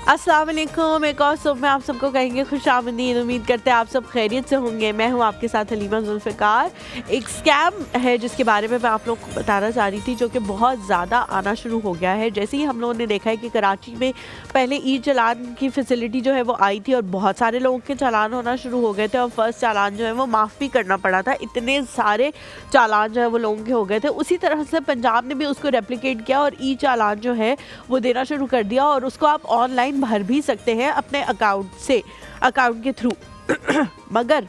अस्सलाम वालेकुम। एक और सुबह में आप सबको कहेंगे खुशामदीद। उम्मीद करते हैं आप सब खैरियत से होंगे। मैं हूं आपके साथ हलीमा जुल्फ़िकार। एक स्कैम है जिसके बारे में मैं आप लोगों को बताना चाह रही थी, जो कि बहुत ज़्यादा आना शुरू हो गया है। जैसे ही हम लोगों ने देखा है कि कराची में पहले ई चालान की फैसिलिटी जो है वो आई थी और बहुत सारे लोगों के चालान होना शुरू हो गए थे और फर्स्ट चालान जो है वो माफ़ भी करना पड़ा था। इतने सारे चालान जो है वो लोगों के हो गए थे। उसी तरह से पंजाब ने भी उसको रेप्लिकेट किया और ई चालान जो है वो देना शुरू कर दिया और उसको आप ऑनलाइन भर भी सकते हैं अपने अकाउंट के थ्रू। मगर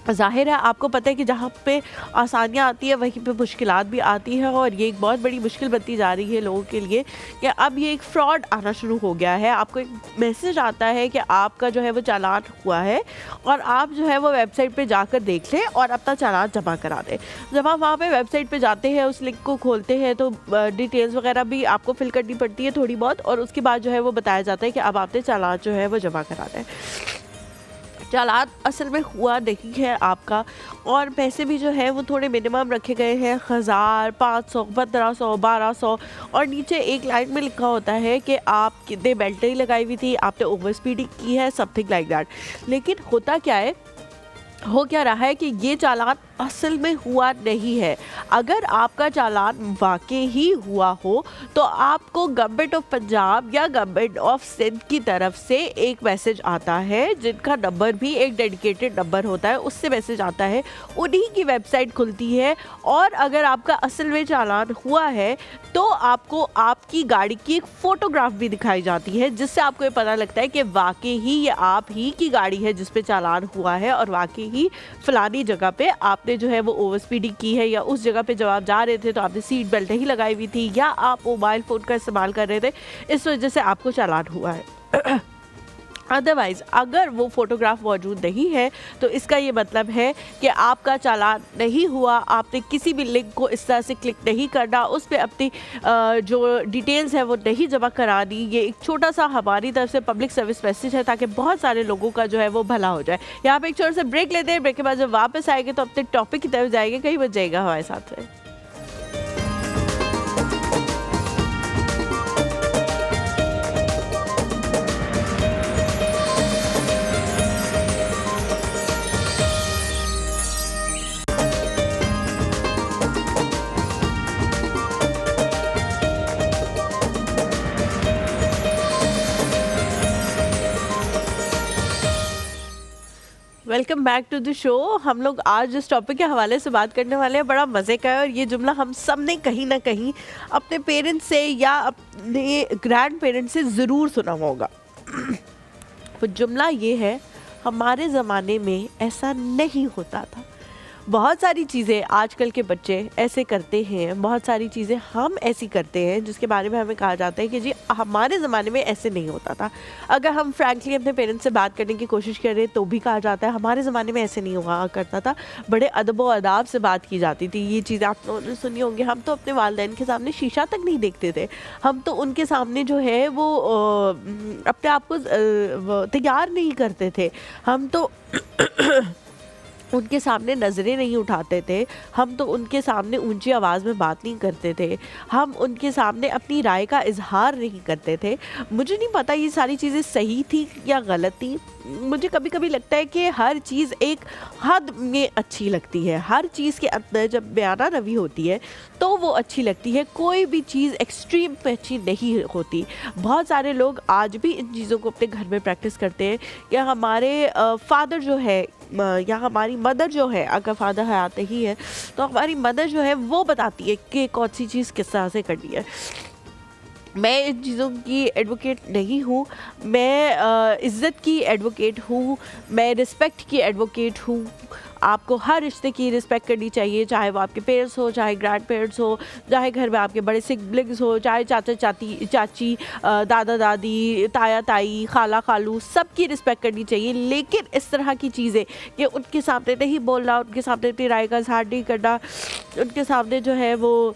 ज़ाहिर है आपको पता है कि जहाँ पे आसानियाँ आती है वहीं पे मुश्किलात भी आती है और ये एक बहुत बड़ी मुश्किल बनती जा रही है लोगों के लिए कि अब ये एक फ्रॉड आना शुरू हो गया है। आपको एक मैसेज आता है कि आपका जो है वो चालान हुआ है और आप जो है वो वेबसाइट पे जाकर देख लें और अपना चालान जमा करा दें। जब आप वहाँ पे वेबसाइट पे जाते हैं, उस लिंक को खोलते हैं तो डिटेल्स वगैरह भी आपको फिल करनी पड़ती है थोड़ी बहुत, और उसके बाद जो है वो बताया जाता है कि अब आपने चालान जो है वो जमा करा दें। चालान असल में हुआ नहीं है आपका, और पैसे भी जो है वो थोड़े मिनिमम रखे गए हैं, 1000, 500, 1500, 1200, और नीचे एक लाइन में लिखा होता है कि आप कितने बेल्टें लगाई हुई थी, आपने ओवर स्पीडिंग की है, समथिंग लाइक दैट। लेकिन होता क्या है, हो क्या रहा है कि ये चालान असल में हुआ नहीं है। अगर आपका चालान वाकई ही हुआ हो तो आपको गवर्नमेंट ऑफ पंजाब या गवर्नमेंट ऑफ सिंध की तरफ से एक मैसेज आता है, जिनका नंबर भी एक डेडिकेटेड नंबर होता है, उससे मैसेज आता है, उन्हीं की वेबसाइट खुलती है और अगर आपका असल में चालान हुआ है तो आपको आपकी गाड़ी की एक फ़ोटोग्राफ भी दिखाई जाती है, जिससे आपको ये पता लगता है कि वाकई ही ये आप ही की गाड़ी है जिस पे चालान हुआ है और वाकई ही फलानी जगह पे आपने जो है वो ओवर स्पीडिंग की है, या उस जगह पे जब आप जा रहे थे तो आपने सीट बेल्ट ही लगाई हुई थी, या आप मोबाइल फ़ोन का इस्तेमाल कर रहे थे, इस वजह से आपको चालान हुआ है। अदरवाइज़ अगर वो फ़ोटोग्राफ मौजूद नहीं है तो इसका ये मतलब है कि आपका चालान नहीं हुआ। आपने किसी भी लिंक को इस तरह से क्लिक नहीं करना, उस पर अपनी जो डिटेल्स है वो नहीं जमा करानी। ये एक छोटा सा हमारी तरफ से पब्लिक सर्विस मैसेज है ताकि बहुत सारे लोगों का जो है वो भला हो जाए। यहाँ पे एक छोटा सा ब्रेक लेते हैं, ब्रेक के बाद जब वापस आएंगे तो अपने टॉपिक की तरफ जाएंगे। कहीं बच जाएगा हमारे साथ में। Welcome back to the show. हम लोग आज जिस टॉपिक के हवाले से बात करने वाले हैं बड़ा मज़े का है और ये जुमला हम सब ने कहीं ना कहीं अपने पेरेंट्स से या अपने ग्रैंड पेरेंट्स से ज़रूर सुना होगा। वो जुमला ये है, हमारे ज़माने में ऐसा नहीं होता था। बहुत सारी चीज़ें आजकल के बच्चे ऐसे करते हैं, बहुत सारी चीज़ें हम ऐसी करते हैं जिसके बारे में हमें कहा जाता है कि जी हमारे ज़माने में ऐसे नहीं होता था। अगर हम फ्रैंकली अपने पेरेंट्स से बात करने की कोशिश करें तो भी कहा जाता है हमारे ज़माने में ऐसे नहीं हुआ करता था, बड़े अदब व अदाब से बात की जाती थी। ये चीज़ें आप लोगों ने सुनी होंगी। हम तो अपने वालिदैन के सामने शीशा तक नहीं देखते थे, हम तो उनके सामने जो है वो अपने आप को तैयार नहीं करते थे, हम तो उनके सामने नज़रें नहीं उठाते थे, हम तो उनके सामने ऊंची आवाज़ में बात नहीं करते थे, हम उनके सामने अपनी राय का इजहार नहीं करते थे। मुझे नहीं पता ये सारी चीज़ें सही थी या गलत थी। मुझे कभी कभी लगता है कि हर चीज़ एक हद में अच्छी लगती है। हर चीज़ के अंदर जब बयाना रवी होती है तो वो अच्छी लगती है, कोई भी चीज़ एक्सट्रीम पे अच्छी नहीं होती। बहुत सारे लोग आज भी इन चीज़ों को अपने घर में प्रैक्टिस करते हैं। या हमारे फादर जो है या हमारी मदर जो है, अगर फादर हयात ही है तो हमारी मदर जो है वो बताती है कि कौन सी चीज़ किस तरह से करनी है। मैं इन चीज़ों की एडवोकेट नहीं हूँ, मैं इज़्ज़त की एडवोकेट हूँ, मैं रिस्पेक्ट की एडवोकेट हूँ। आपको हर रिश्ते की रिस्पेक्ट करनी चाहिए, चाहे वो आपके पेरेंट्स हो, चाहे ग्रैंड पेरेंट्स हो, चाहे घर में आपके बड़े सिबलिंग्स हो, चाहे चाचा चाची, दादा दादी, ताया ताई, खाला खालू, सबकी रिस्पेक्ट करनी चाहिए। लेकिन इस तरह की चीज़ें कि उनके सामने नहीं बोलना, उनके सामने अपनी राय का इज़हार नहीं करना, उनके सामने जो है वो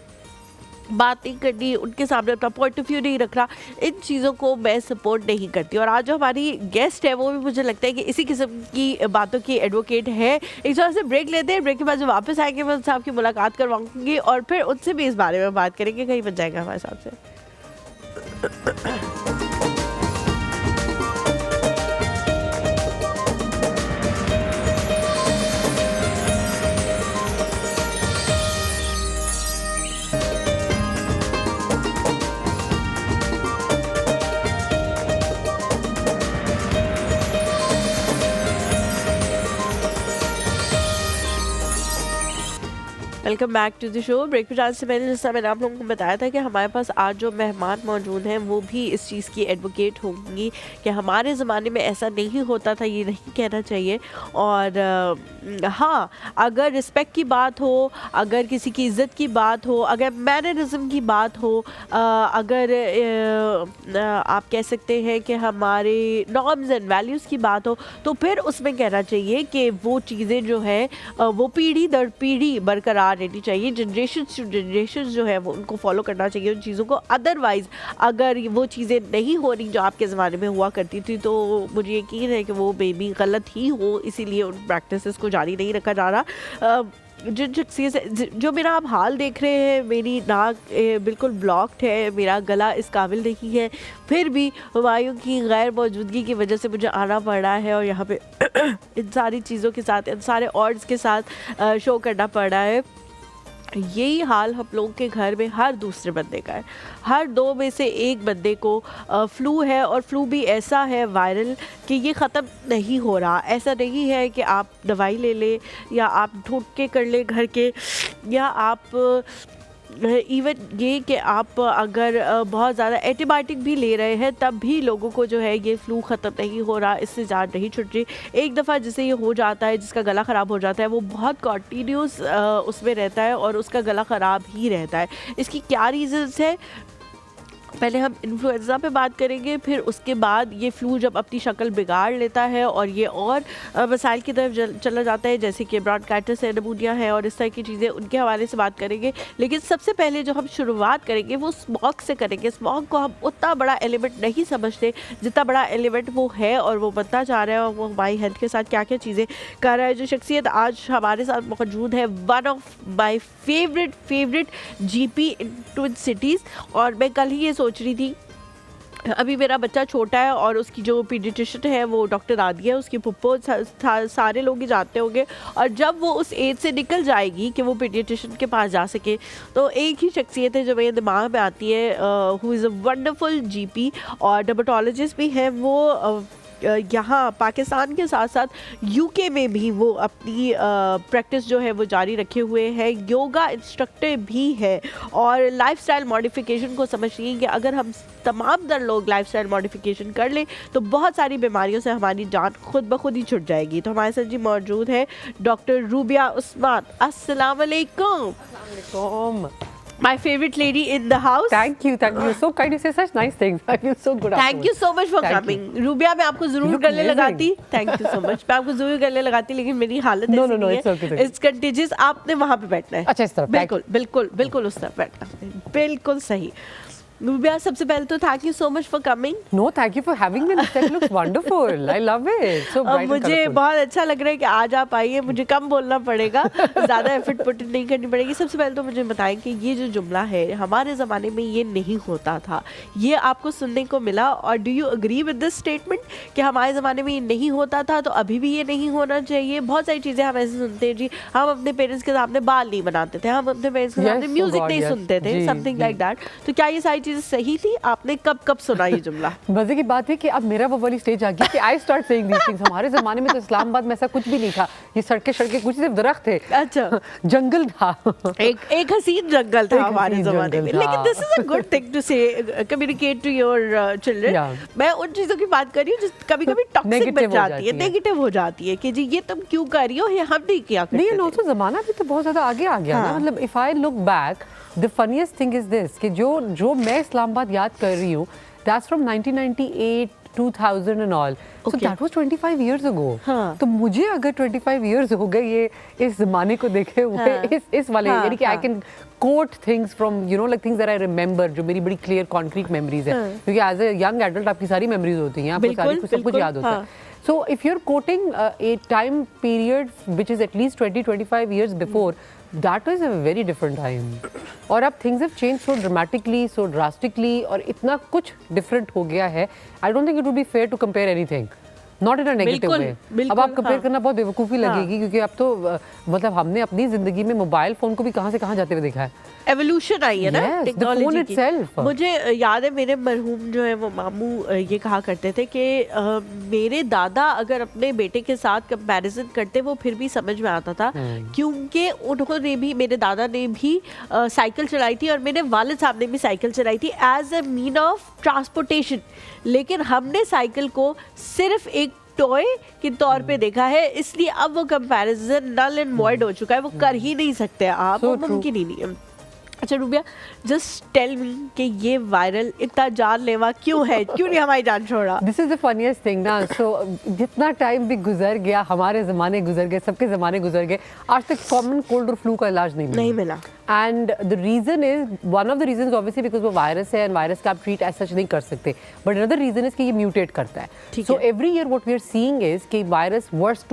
बात नहीं करनी, उनके सामने अपना पॉइंट ऑफ व्यू नहीं रखना, इन चीज़ों को मैं सपोर्ट नहीं करती। और आज जो हमारी गेस्ट है वो भी मुझे लगता है कि इसी किस्म की बातों की एडवोकेट है। एक थोड़ा से ब्रेक लेते हैं, ब्रेक के बाद जब वापस आएंगे मैं उनसे आपकी मुलाकात करवाऊंगी और फिर उनसे भी इस बारे में बात करेंगे। कहीं बच जाएगा हमारे साथ से। Welcome back to the show. Break पे जाने से पहले जैसा मैंने आप लोगों को बताया था कि हमारे पास आज जो मेहमान मौजूद हैं वो भी इस चीज़ की एडवोकेट होंगी कि हमारे ज़माने में ऐसा नहीं होता था, ये नहीं कहना चाहिए। और हाँ, अगर रिस्पेक्ट की बात हो, अगर किसी की इज़्ज़त की बात हो, अगर मैनरिज्म की बात हो, अगर आप कह सकते हैं कि हमारे नॉर्म्स एंड वैल्यूज़ की बात हो, तो फिर उसमें कहना चाहिए कि वो चीज़ें जो है वो पीढ़ी दर पीढ़ी बरकरार रहनी चाहिए, जनरेशन टू जनरेशन जो है वो उनको फॉलो करना चाहिए उन चीज़ों को। अदरवाइज़ अगर वो चीज़ें नहीं हो रही जो आपके ज़माने में हुआ करती थी, तो मुझे यकीन है कि वो बेबी गलत ही हो, इसीलिए उन प्रैक्टिसेस को जारी नहीं रखा जा रहा। जिन शख्सियत जो मेरा आप हाल देख रहे हैं, मेरी नाक बिल्कुल ब्लॉक्ड है, मेरा गला इस काबिल नहीं है, फिर भी हुमायूं की गैर मौजूदगी की वजह से मुझे आना पड़ रहा है और यहाँ पे इन सारी चीज़ों के साथ, इन सारे ऑर्ड्स के साथ शो करना पड़ रहा है। यही हाल हम लोगों के घर में हर दूसरे बंदे का है, हर 2 में से 1 बंदे को फ्लू है, और फ्लू भी ऐसा है वायरल कि ये ख़त्म नहीं हो रहा। ऐसा नहीं है कि आप दवाई ले लें या आप ढूंढ के कर लें घर के, या आप इवन ये कि आप अगर बहुत ज़्यादा एंटीबायोटिक भी ले रहे हैं तब भी लोगों को जो है ये फ्लू ख़त्म नहीं हो रहा, इससे जान नहीं छुट रही। एक दफ़ा जिसे ये हो जाता है, जिसका गला ख़राब हो जाता है, वो बहुत कॉन्टीन्यूस उसमें रहता है और उसका गला ख़राब ही रहता है। इसकी क्या रीज़न्स है, पहले हम इन्फ्लुएंजा पे बात करेंगे, फिर उसके बाद ये फ्लू जब अपनी शक्ल बिगाड़ लेता है और ये और मसाइल की तरफ चला जाता है, जैसे कि ब्रॉन्काइटिस है, निमोनिया है और इस तरह की चीज़ें, उनके हवाले से बात करेंगे। लेकिन सबसे पहले जो हम शुरुआत करेंगे वो स्मॉग से करेंगे। स्मॉग को हम उतना बड़ा एलिमेंट नहीं समझते जितना बड़ा एलिमेंट वो है, और वो बनता जा रहा है, और वो हमारी हेल्थ के साथ क्या क्या चीज़ें कर रहा है। जो शख्सियत आज हमारे साथ मौजूद है, one of my favourite GP in twin cities, और मैं कल ही ये सोच रही थी, अभी मेरा बच्चा छोटा है और उसकी जो पीडियाट्रिशियन है वो डॉक्टर आदि है, उसकी पुप्पो सारे लोग ही जानते होंगे, और जब वो उस एज से निकल जाएगी कि वो पीडियाट्रिशियन के पास जा सके, तो एक ही शख्सियत है जो मेरे दिमाग में आती है, who is a wonderful GP और डर्मेटोलॉजिस्ट भी है। वो यहाँ पाकिस्तान के साथ साथ UK में भी वो अपनी प्रैक्टिस जो है वो जारी रखे हुए हैं, योगा इंस्ट्रक्टर भी है, और लाइफस्टाइल मॉडिफिकेशन को समझिए कि अगर हम तमाम दर लोग लाइफस्टाइल मॉडिफिकेशन कर लें तो बहुत सारी बीमारियों से हमारी जान खुद ब खुद ही छुट जाएगी। तो हमारे साथ जी मौजूद है डॉक्टर रूबिया उस्मान। अस्सलाम वालेकुम। My favorite lady in the house. Thank you. So kind. You say such nice things. I feel so good. Thank you so much for coming. Rubia, मैं आपको जरूर गले लगाती। Thank you so much. मैं आपको जरूर गले लगाती, लेकिन मेरी हालत ऐसी नहीं है। It's okay. It's contagious. आपने वहाँ पे बैठना है। अच्छा, इस तरफ। बिल्कुल उस तरफ बैठना है। बिल्कुल सही। रूबिया, सबसे पहले तो thank you so much for coming. No, thank you for having me. This looks wonderful. I love it. So bright. मुझे बहुत अच्छा लग रहा है कि आज आप आइए, मुझे कम बोलना पड़ेगा, ज़्यादा एफर्ट पुट नहीं करनी पड़ेगी। सबसे पहले तो मुझे बताएं कि ये जो जुमला है, हमारे ज़माने में ये नहीं होता था, ये आपको सुनने को मिला, और do you agree with this statement कि हमारे ज़माने में ये नहीं होता था तो अभी भी ये नहीं होना चाहिए? बहुत सारी चीज़ें हम ऐसे सुनते हैं जी, हम अपने पेरेंट्स के सामने बाल नहीं बनाते थे, हम अपने पेरेंट्स के सामने म्यूजिक नहीं सुनते थे, समथिंग लाइक दैट। तो क्या ये सारी चीज़ें सही थी? आपने कब सुना ये जुमला? मजे की बात है कि अब मेरा वो वाली स्टेज आ गई कि I start saying these things. हमारे जमाने में तो इस्लामाबाद में ऐसा कुछ भी नहीं था, ये सड़कें कुछ सिर्फ दरख्त थे। अच्छा, जंगल था, एक हसीन जंगल था हमारे जमाने में। लेकिन this is a good thing to say, communicate to your children. मैं उन चीजों की बात कर रही हूँ जो कभी कभी टॉक्सिक बन जाती है, नेगेटिव हो जाती है कि जी ये तुम क्यों कर रही हो, ये हम नहीं किया करते। नहीं, ऑल्सो जमाना भी तो बहुत ज्यादा आगे आ गया ना। मतलब if I look back, the funniest thing is this कि जो मैं इस्लामाबाद याद कर रही हूँ, that's from 1998, 2000 and all, so that was 25 years ago. तो मुझे अगर 25 इयर्स हो गए ये इस जमाने को देखे हुए, इस वाले, यानी कि I can coat things from like things that I remember, जो मेरी बड़ी क्लियर कॉन्क्रीट मेमोरीज है, क्योंकि एज अ यंग एडल्ट आपकी सारी मेमोरीज होती हैं, आपको सारी सब कुछ याद होता है। So if you're quoting a time period which is at least 20-25 years before, that was a very different time. और अब things have changed so dramatically, so drastically, और इतना कुछ different हो गया है. I don't think it would be fair to compare anything. Not in a negative बिल्कुल, वे। बिल्कुल, अब आप कंपेयर हाँ। करना बहुत बेवकूफ़ी लगेगी, क्योंकि अब तो मतलब हमने अपनी ज़िंदगी में मोबाइल फ़ोन को भी कहाँ से कहाँ जाते हुए देखा है। एवोल्यूशन आई है ना Yes, the टेक्नोलॉजी phone की। itself. मुझे याद है मेरे मरहूम जो है वो मामू ये कहा करते थे कि मेरे दादा अगर अपने बेटे के साथ कंपैरिजन करते वो फिर भी समझ में आता था, क्योंकि उन्होंने भी, मेरे दादा ने भी साइकिल चलाई थी और मेरे वालिद साहब ने भी साइकिल चलाई थी as a mean of transportation, लेकिन हमने साइकिल को सिर्फ एक टॉय के तौर पे देखा है, इसलिए अब वो कंपैरिजन नल एंड वॉइड हो चुका है, वो कर ही नहीं सकते आप, So वो true. मुमकिन ही नहीं है। अच्छा रूबिया, जस्ट टेल मी कि ये वायरल इतना जानलेवा क्यों है, क्यों नहीं हमारी जान छोड़ा? This is the funniest thing ना। सो जितना टाइम भी गुजर गया, हमारे ज़माने गुजर गए, सबके ज़माने गुजर गए, आज तक कॉमन कोल्ड और फ्लू का इलाज नहीं मिला। And the reason is, one of the reasons obviously because वो वायरस है, एंड वायरस का आप ट्रीट एज सच नहीं कर सकते, बट अनदर रीजन इज कि ये म्यूटेट करता है। So every year what we are seeing is कि virus worse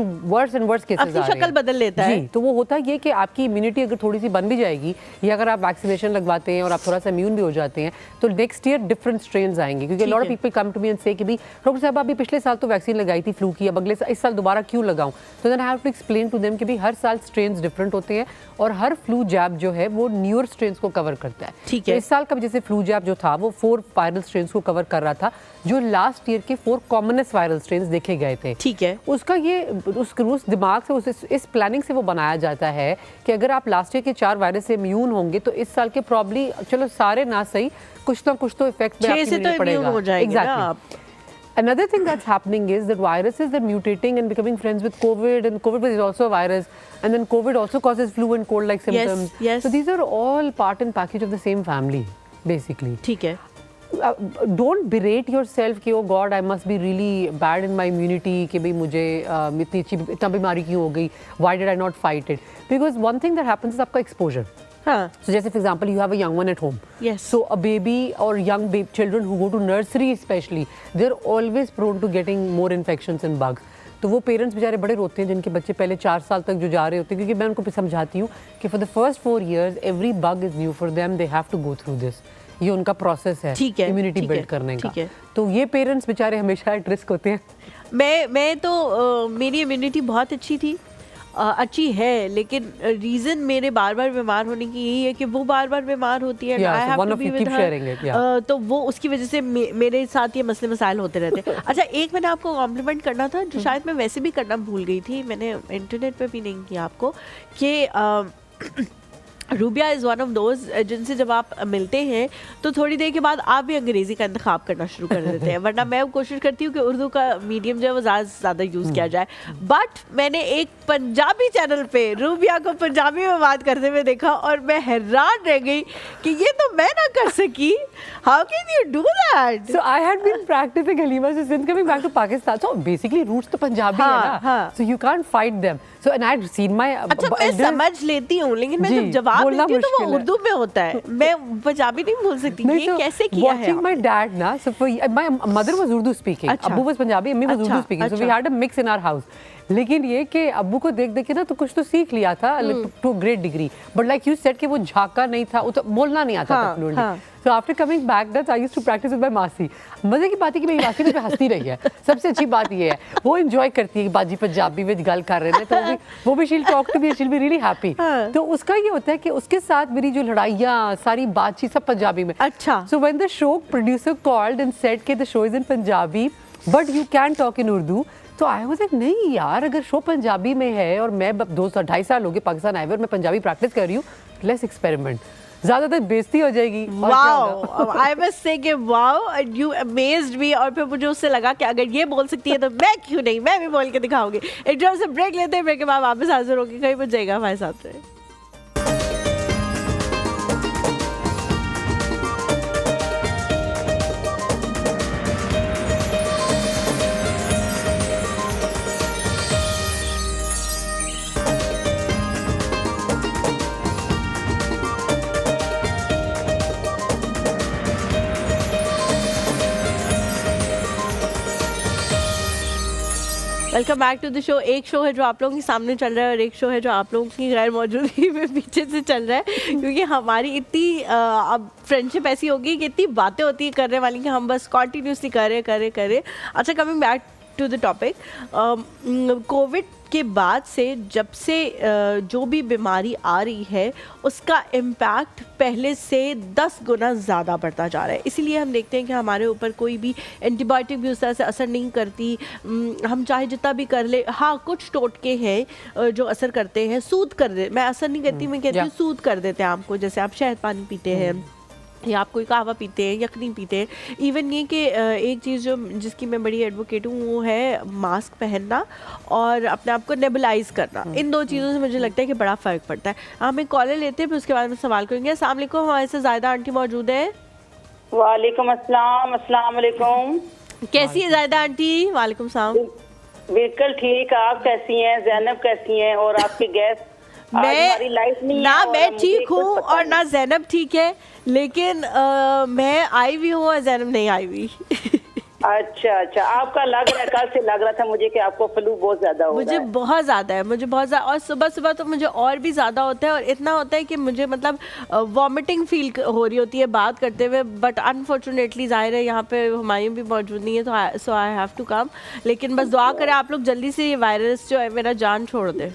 and worse cases आ रहे हैं, अपनी शक्ल बदल लेता है। जी, तो वो होता ये कि आपकी इम्यूनिटी अगर थोड़ी सी बन भी जाएगी, या अगर आप वैक्सीनेशन लगवाते हैं और आप थोड़ा सा इम्यून भी हो जाते हैं, तो नेक्स्ट ईयर डिफरेंट स्ट्रेन्स आएंगे। क्योंकि lot of people come to me and say कि भी डॉक्टर साहब अभी पिछले साल तो वैक्सीन लगाई थी फ्लू की, अब अगले इस साल दोबारा क्यों लगाऊं? तो then I have to explain to them कि भी हर साल स्ट्रेन्स डिफरेंट होते हैं और हर फ्लू जैब जो है वो न्यूअर स्ट्रेन्स को कवर करता है। ठीक है। तो इस साल का जैसे फ्लू जैब जो था वो 4 वायरल स्ट्रेन्स को कवर कर रहा था, जो लास्ट ईयर के 4 कॉमनेस्ट वायरल स्ट्रेन्स देखे गए थे। ठीक है। उसका ये उस दिमाग से इस प्लानिंग से वो बनाया जाता है कि अगर आप लास्ट ईयर के 4 वायरस से इम्यून होंगे तो इस साल के प्रॉब्ली, चलो सारे ना सही, कुछ ना कुछ तो इफेक्ट में आपकी मिलने पड़ेगा। Exactly. Another thing that's happening is that viruses are mutating and becoming friends with COVID, and COVID is also a virus, and then COVID also causes flu and cold-like symptoms. Yes. So these are all part and package of the same family, basically. ठीक है। Don't berate yourself कि oh God, I must be really bad in my immunity, कि भाई मुझे इतना बीमारी क्यों हो गई? Why did I not fight it? Because one thing that happens is आपका exposure. हाँ. So जैसे for example you have a young one at home. Yes. So a baby or young children who go to nursery especially, they're always prone to getting more infections and bugs. तो वो parents बेचारे बड़े रोते हैं जिनके बच्चे पहले 4 साल तक जो जा रहे होते हैं, क्योंकि मैं उनको समझाती हूँ कि for the first 4 years every bug is new for them, they have to go through this. ये उनका प्रोसेस है इम्यूनिटी बिल्ड करने का। तो ये पेरेंट्स बेचारे हमेशा एट रिस्क होते हैं। मैं तो मेरी इम्यूनिटी बहुत अच्छी थी, अच्छी है, लेकिन रीज़न मेरे बार बार बीमार होने की यही है कि वो बार बार बीमार होती है। Yeah, so one of you keep sharing it, yeah. तो वो उसकी वजह से मेरे साथ ये मसले मसाइल होते रहते हैं। अच्छा, एक मैंने आपको कॉम्प्लीमेंट करना था जो शायद मैं वैसे भी करना भूल गई थी, मैंने इंटरनेट पे भी नहीं किया आपको, कि rubia is one of those जिनसे जब आप मिलते हैं तो थोड़ी देर के बाद आप भी अंग्रेज़ी का इंतखाब करना शुरू कर देते हैं, वरना मैं कोशिश करती हूँ कि उर्दू का मीडियम जो है वो ज़्यादा से ज़्यादा यूज़ किया जाए। बट मैंने एक पंजाबी चैनल पे रूबिया को पंजाबी में बात करते हुए देखा और मैं हैरान रह गई कि ये तो मैं ना कर सकी। How can you do that? So I had been practicing Halima since coming back to Pakistan, so basically roots तो पंजाबी है ना, so you can't fight them. So and I had seen my, अच्छा मैं समझ लेती हूँ, लेकिन मैं जब जवाब देती हूँ तो वो उर्दू में होता है, मैं पंजाबी नहीं बोल सकती। ये कैसे किया है? Watching my dad ना, so my mother was Urdu speaking, अब्बू was पंजाबी, अम्मी was Urdu speaking, so we had a mix in our house. लेकिन ये कि अब्बू को देख देख के ना तो कुछ तो सीख लिया था to great degree, but like you said कि वो झाका नहीं था, तो बोलना नहीं आता था fluently. So after coming back that I used to practice with my मासी। मजे की बात है कि मेरी मासी मुझे हंसती रही है, सबसे अच्छी बात ये है वो एंजॉय करती है कि बाजी पंजाबी में गल कर रहे हैं, तो वो भी she'll talk to me, she'll be really happy। तो उसका ये होता है कि उसके साथ मेरी जो लड़ाइयाँ सारी बातचीत सब पंजाबी में। अच्छा। So when the show producer called and said कि the show is in Punjabi but you can talk in Urdu, तो आई वाज लाइक नहीं यार, अगर शो पंजाबी में है और मैं 2-2.5 साल हो गए पाकिस्तान आए हुए और मैं पंजाबी प्रैक्टिस कर रही हूँ, लेट्स एक्सपेरिमेंट, ज्यादातर बेइज्जती हो जाएगी। वाओ, आई मस्ट से कि वाओ, यू अमेज्ड मी। और फिर मुझे उससे लगा कि अगर ये बोल सकती है तो मैं क्यों नहीं, मैं भी बोल के दिखाऊंगी। एक ड्रॉप से ब्रेक लेते हैं, ब्रेक के बाद वापस हाजिर होंगे, कहीं मत जाएगा हमारे साथ रहे। Welcome back to the show. एक शो है जो आप लोगों के सामने चल रहा है और एक शो है जो आप लोगों की गैर मौजूदगी में पीछे से चल रहा है, क्योंकि हमारी इतनी अब फ्रेंडशिप ऐसी होगी कि इतनी बातें होती है करने वाली कि हम बस कॉन्टीन्यूसली करे। अच्छा, coming back to the topic, Covid के बाद से जब से जो भी बीमारी आ रही है उसका इम्पैक्ट पहले से 10 गुना ज़्यादा बढ़ता जा रहा है। इसीलिए हम देखते हैं कि हमारे ऊपर कोई भी एंटीबायोटिक भी उस तरह से असर नहीं करती, हम चाहे जितना भी कर ले। हाँ, कुछ टोटके हैं जो असर करते हैं, सूद कर दे, मैं असर नहीं कहती, मैं कहती हूँ सूद कर देते हैं आपको। जैसे आप शहद पानी पीते हैं या आप कोई कहवा पीते हैं, यखनी पीते हैं। इवन ये कि एक चीज़ जो जिसकी मैं बड़ी एडवोकेट हूँ वो है मास्क पहनना और अपने आप को नेबुलाइज करना। इन दो चीज़ों से मुझे लगता है कि बड़ा फ़र्क पड़ता है। हम एक कॉलर लेते हैं, फिर उसके बाद में सवाल करेंगे। अस्सलाम वालेकुम, हमारे से ज़ायदा आंटी मौजूद है। वालेकुम अस्सलाम। अस्सलाम वालेकुम। कैसी है ज़ायदा आंटी? वालेकुम सलाम। बिल्कुल ठीक, आप कैसी हैं? जैनब कैसी हैं? और आपके गेस्ट? मैं ठीक हूँ और ना जैनब ठीक है, लेकिन मैं आई हुई हूँ और जैनब नहीं आई हुई। अच्छा, आपका लग रहा है, कल से लग रहा था मुझे कि आपको फ्लू बहुत ज्यादा हो रहा है। बहुत ज्यादा है, मुझे बहुत ज्यादा, और सुबह सुबह तो मुझे और भी ज्यादा होता है, और इतना होता है कि मुझे मतलब वॉमिटिंग फील हो रही होती है बात करते हुए। बट अनफॉर्चुनेटली जाहिर है यहाँ पे हुमायूं भी मौजूद नहीं है, तो सो आई हैव टू कम। लेकिन बस दुआ करें आप लोग जल्दी से ये वायरस जो है मेरा जान छोड़ दे।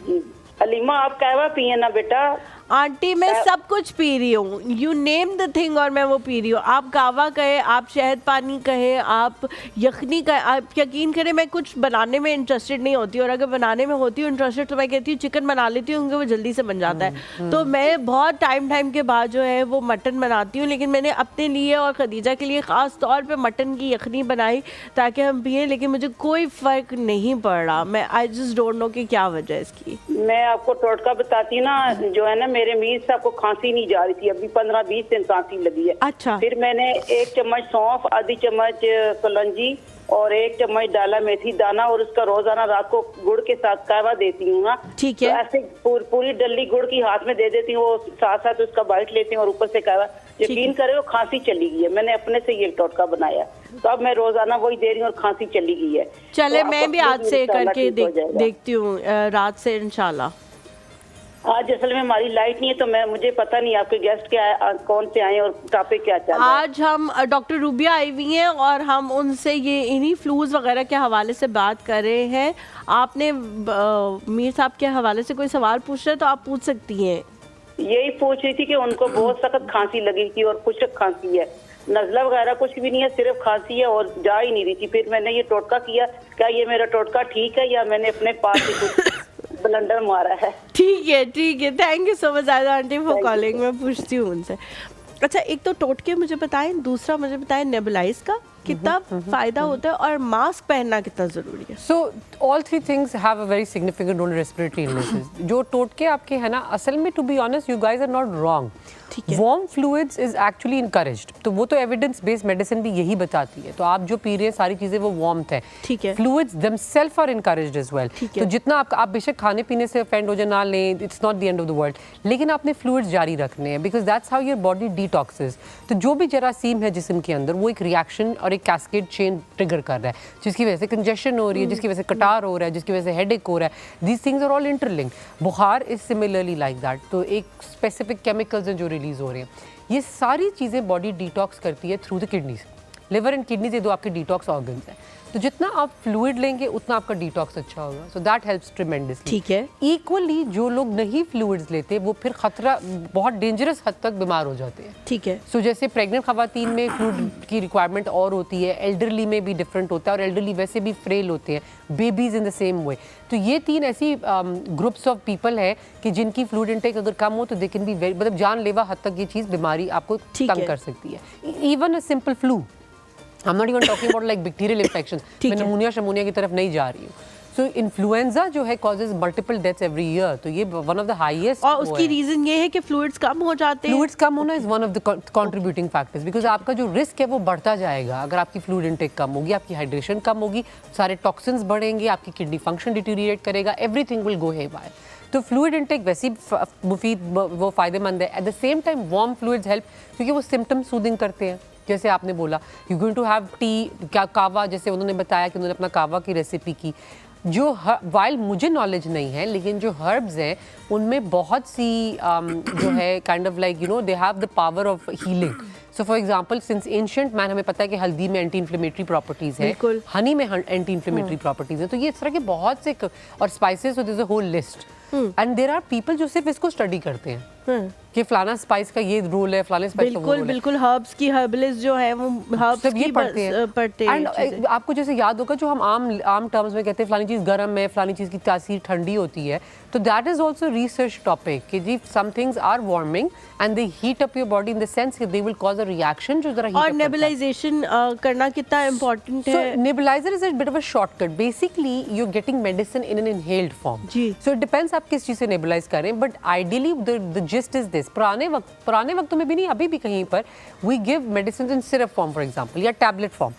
हलीमा, आप कहवा पिए ना बेटा? आंटी मैं सब कुछ पी रही हूँ, यू नेम द थिंग, और मैं वो पी रही हूँ। आप कावा कहे, आप शहद पानी कहे, आप यखनी कहे, आप यकीन करें मैं कुछ बनाने में इंटरेस्टेड नहीं होती, और अगर बनाने में होती हूँ इंटरेस्टेड तो मैं कहती हूँ चिकन बना लेती हूँ क्योंकि वो जल्दी से बन जाता है। तो मैं बहुत टाइम के बाद जो है वो मटन बनाती हूँ, लेकिन मैंने अपने लिए और खदीजा के लिए ख़ास तौर पर मटन की यखनी बनाई ताकि हम पिए, लेकिन मुझे कोई फ़र्क नहीं पड़ रहा। मैं आई जस्ट डोंट नो कि क्या वजह है इसकी। मैं आपको टोटका बताती ना, जो है ना मेरे मीर साहब को खांसी नहीं जा रही थी, अभी 15-20 दिन खांसी लगी है। अच्छा। फिर मैंने 1 चम्मच सौंफ, आधी चम्मच कलौंजी और 1 चम्मच डाला मेथी दाना, और उसका रोजाना रात को गुड़ के साथ कहवा देती हूँ ना। ठीक है। तो ऐसे पूरी डल्ली गुड़ की हाथ में दे देती हूँ, वो साथ साथ उसका बाइट लेती हूँ और ऊपर से कहवा। यकीन करे वो खांसी चली गई है, मैंने अपने से ये टोटका बनाया, तो अब मैं रोजाना वही दे रही हूँ और खांसी चली गई है। चले तो मैं भी आज से करके देखती हूँ, रात से इंशाल्लाह। आज असल में हमारी लाइट नहीं है, तो मुझे पता नहीं आपके गेस्ट क्या कौन से आए और टॉपिक क्या चल रहा है। आज हम डॉक्टर रूबिया आई हुई हैं और हम उनसे ये इन्हीं फ्लूज वगैरह के हवाले से बात कर रहे हैं। आपने मीर साहब के हवाले से कोई सवाल पूछ रहे तो आप पूछ सकती हैं। यही पूछ रही थी कि उनको बहुत सख्त खांसी लगी थी और खुशक खांसी है, नज़ला वगैरह कुछ भी नहीं है, सिर्फ खांसी है और जा ही नहीं रही थी। फिर मैंने ये टोटका किया, क्या ये मेरा टोटका ठीक है या मैंने अपने पास ही कुछ ब्लंडर मारा है? ठीक है, thank you so much aunty for calling. मैं पूछती हूँ उनसे। अच्छा, एक तो टोटके मुझे बताएं, दूसरा मुझे बताएं नेबुलाइज का कितना फायदा होता है और मास्क पहनना कितना जरूरी है। So all three things have a very significant role in respiratory illnesses. जो टोटके आपके है ना, असल में to be honest you guys are not wrong. Warm fluids is actually encouraged, तो वो तो एविडेंस बेस्ड मेडिसिन भी यही बताती है। तो आप जो पी रहे हैं सारी चीजें वो वार्मथ है। ठीक है। Fluids themselves are encouraged as well. तो जितना आप बेशक खाने पीने से ऑफेंड हो जाए ना लें, it's not the end of the world, लेकिन आपने फ्लूइड्स जारी रखने हैं because that's how your body detoxes. तो जो भी जरासीम है जिस्म के अंदर वो एक रिएक्शन और एक कैस्केड चेन ट्रिगर कर रहा है, जिसकी वजह से कंजेशन हो रही है, जिसकी वजह से कटार हो रहा है, जिसकी वजह से हेडेक हो रहा है। These things are all interlinked. बुखार इज सिमिलरली लाइक दैट। तो एक स्पेसिफिक केमिकल्स हैं जो रिलीज हो रहे हैं, ये सारी चीज़ें बॉडी डिटॉक्स करती है through the kidneys. Liver and kidneys ये दो आपके डिटॉक्स ऑर्गन्स हैं। तो जितना आप फ्लूइड लेंगे उतना आपका डिटॉक्स अच्छा होगा। So that helps tremendously. ठीक है। इक्वली जो लोग नहीं फ्लूइड्स लेते वो फिर खतरा बहुत डेंजरस हद तक बीमार हो जाते हैं। ठीक है। सो जैसे प्रेग्नेंट खवातीन में फ्लूइड की रिक्वायरमेंट और होती है, एल्डरली में भी डिफरेंट होता है, और एल्डरली वैसे भी फ्रेल होते हैं, babies in the same way. तो ये 3 ऐसी ग्रुप्स ऑफ पीपल है कि जिनकी फ्लूइड इनटेक अगर कम हो तो दे कैन बी वेरी, मतलब जानलेवा हद तक ये चीज़ बीमारी आपको तंग कर सकती है। Even a simple flu, I'm not even talking about like bacterial infections. मैं नमूनिया की तरफ नहीं जा रही हूँ। So इन्फ्लुएंजा जो है causes multiple deaths every year, तो ये one of the highest। और उसकी रीजन ये है कि फ्लूइड्स कम हो जाते हैं। फ्लूइड्स कम होना is one of the contributing factors, because आपका जो रिस्क है वो बढ़ता जाएगा अगर आपकी फ्लूइड इनटेक कम होगी, आपकी हाइड्रेशन कम होगी, सारे टॉक्सिन्स बढ़ेंगे, आपकी किडनी फंक्शन डिटीरिएट करेगा, एवरीथिंग विल गो हेवायर। तो फ्लूइड इनटेक वैसे ही मुफीद वो फ़ायदेमंद है। At the same time warm fluids help, क्योंकि वो सिम्टम सूदिंग करते हैं। जैसे आपने बोला you going to have tea, क्या कावा, जैसे उन्होंने बताया कि उन्होंने अपना कावा की रेसिपी की। जो वाइल मुझे नॉलेज नहीं है, लेकिन जो हर्ब्स हैं उनमें बहुत सी जो है kind of like you know they have the power of healing. So for example since ancient man हमें पता है कि हल्दी में एंटी इन्फ्लेमेटरी प्रॉपर्टीज है, हनी में एंटी इन्फ्लेमेटरी प्रॉपर्टीज है. तो ये इस तरह के बहुत से और spices, there is a whole list. And there are people जो सिर्फ इसको स्टडी करते हैं कि फलाना स्पाइस का ये रोल है, फलाने स्पाइस का वो रोल है. बिल्कुल हर्ब्स की हर्बलिस्ट जो है वो हर्ब्स की पढ़ते हैं. एंड आपको जैसे याद होगा जो हम आम टर्म्स में कहते हैं फलानी चीज़ गर्म है, फलानी चीज़ की तासीर ठंडी होती है, तो that is also research topic कि जी some things are warming and they heat up your body in the sense कि they will cause a reaction जो जरा हीट. और नेबुलाइजेशन करना कितना इंपॉर्टेंट है? So nebuliser is a bit of a shortcut. Basically you are getting medicine in an inhaled form. So it depends आप किस चीज़ से नेबुलाइज करें, but ideally the gist is this. पुराने वक्तों में भी नहीं, अभी भी कहीं पर we give medicine in syrup form for example या टैबलेट फॉर्म,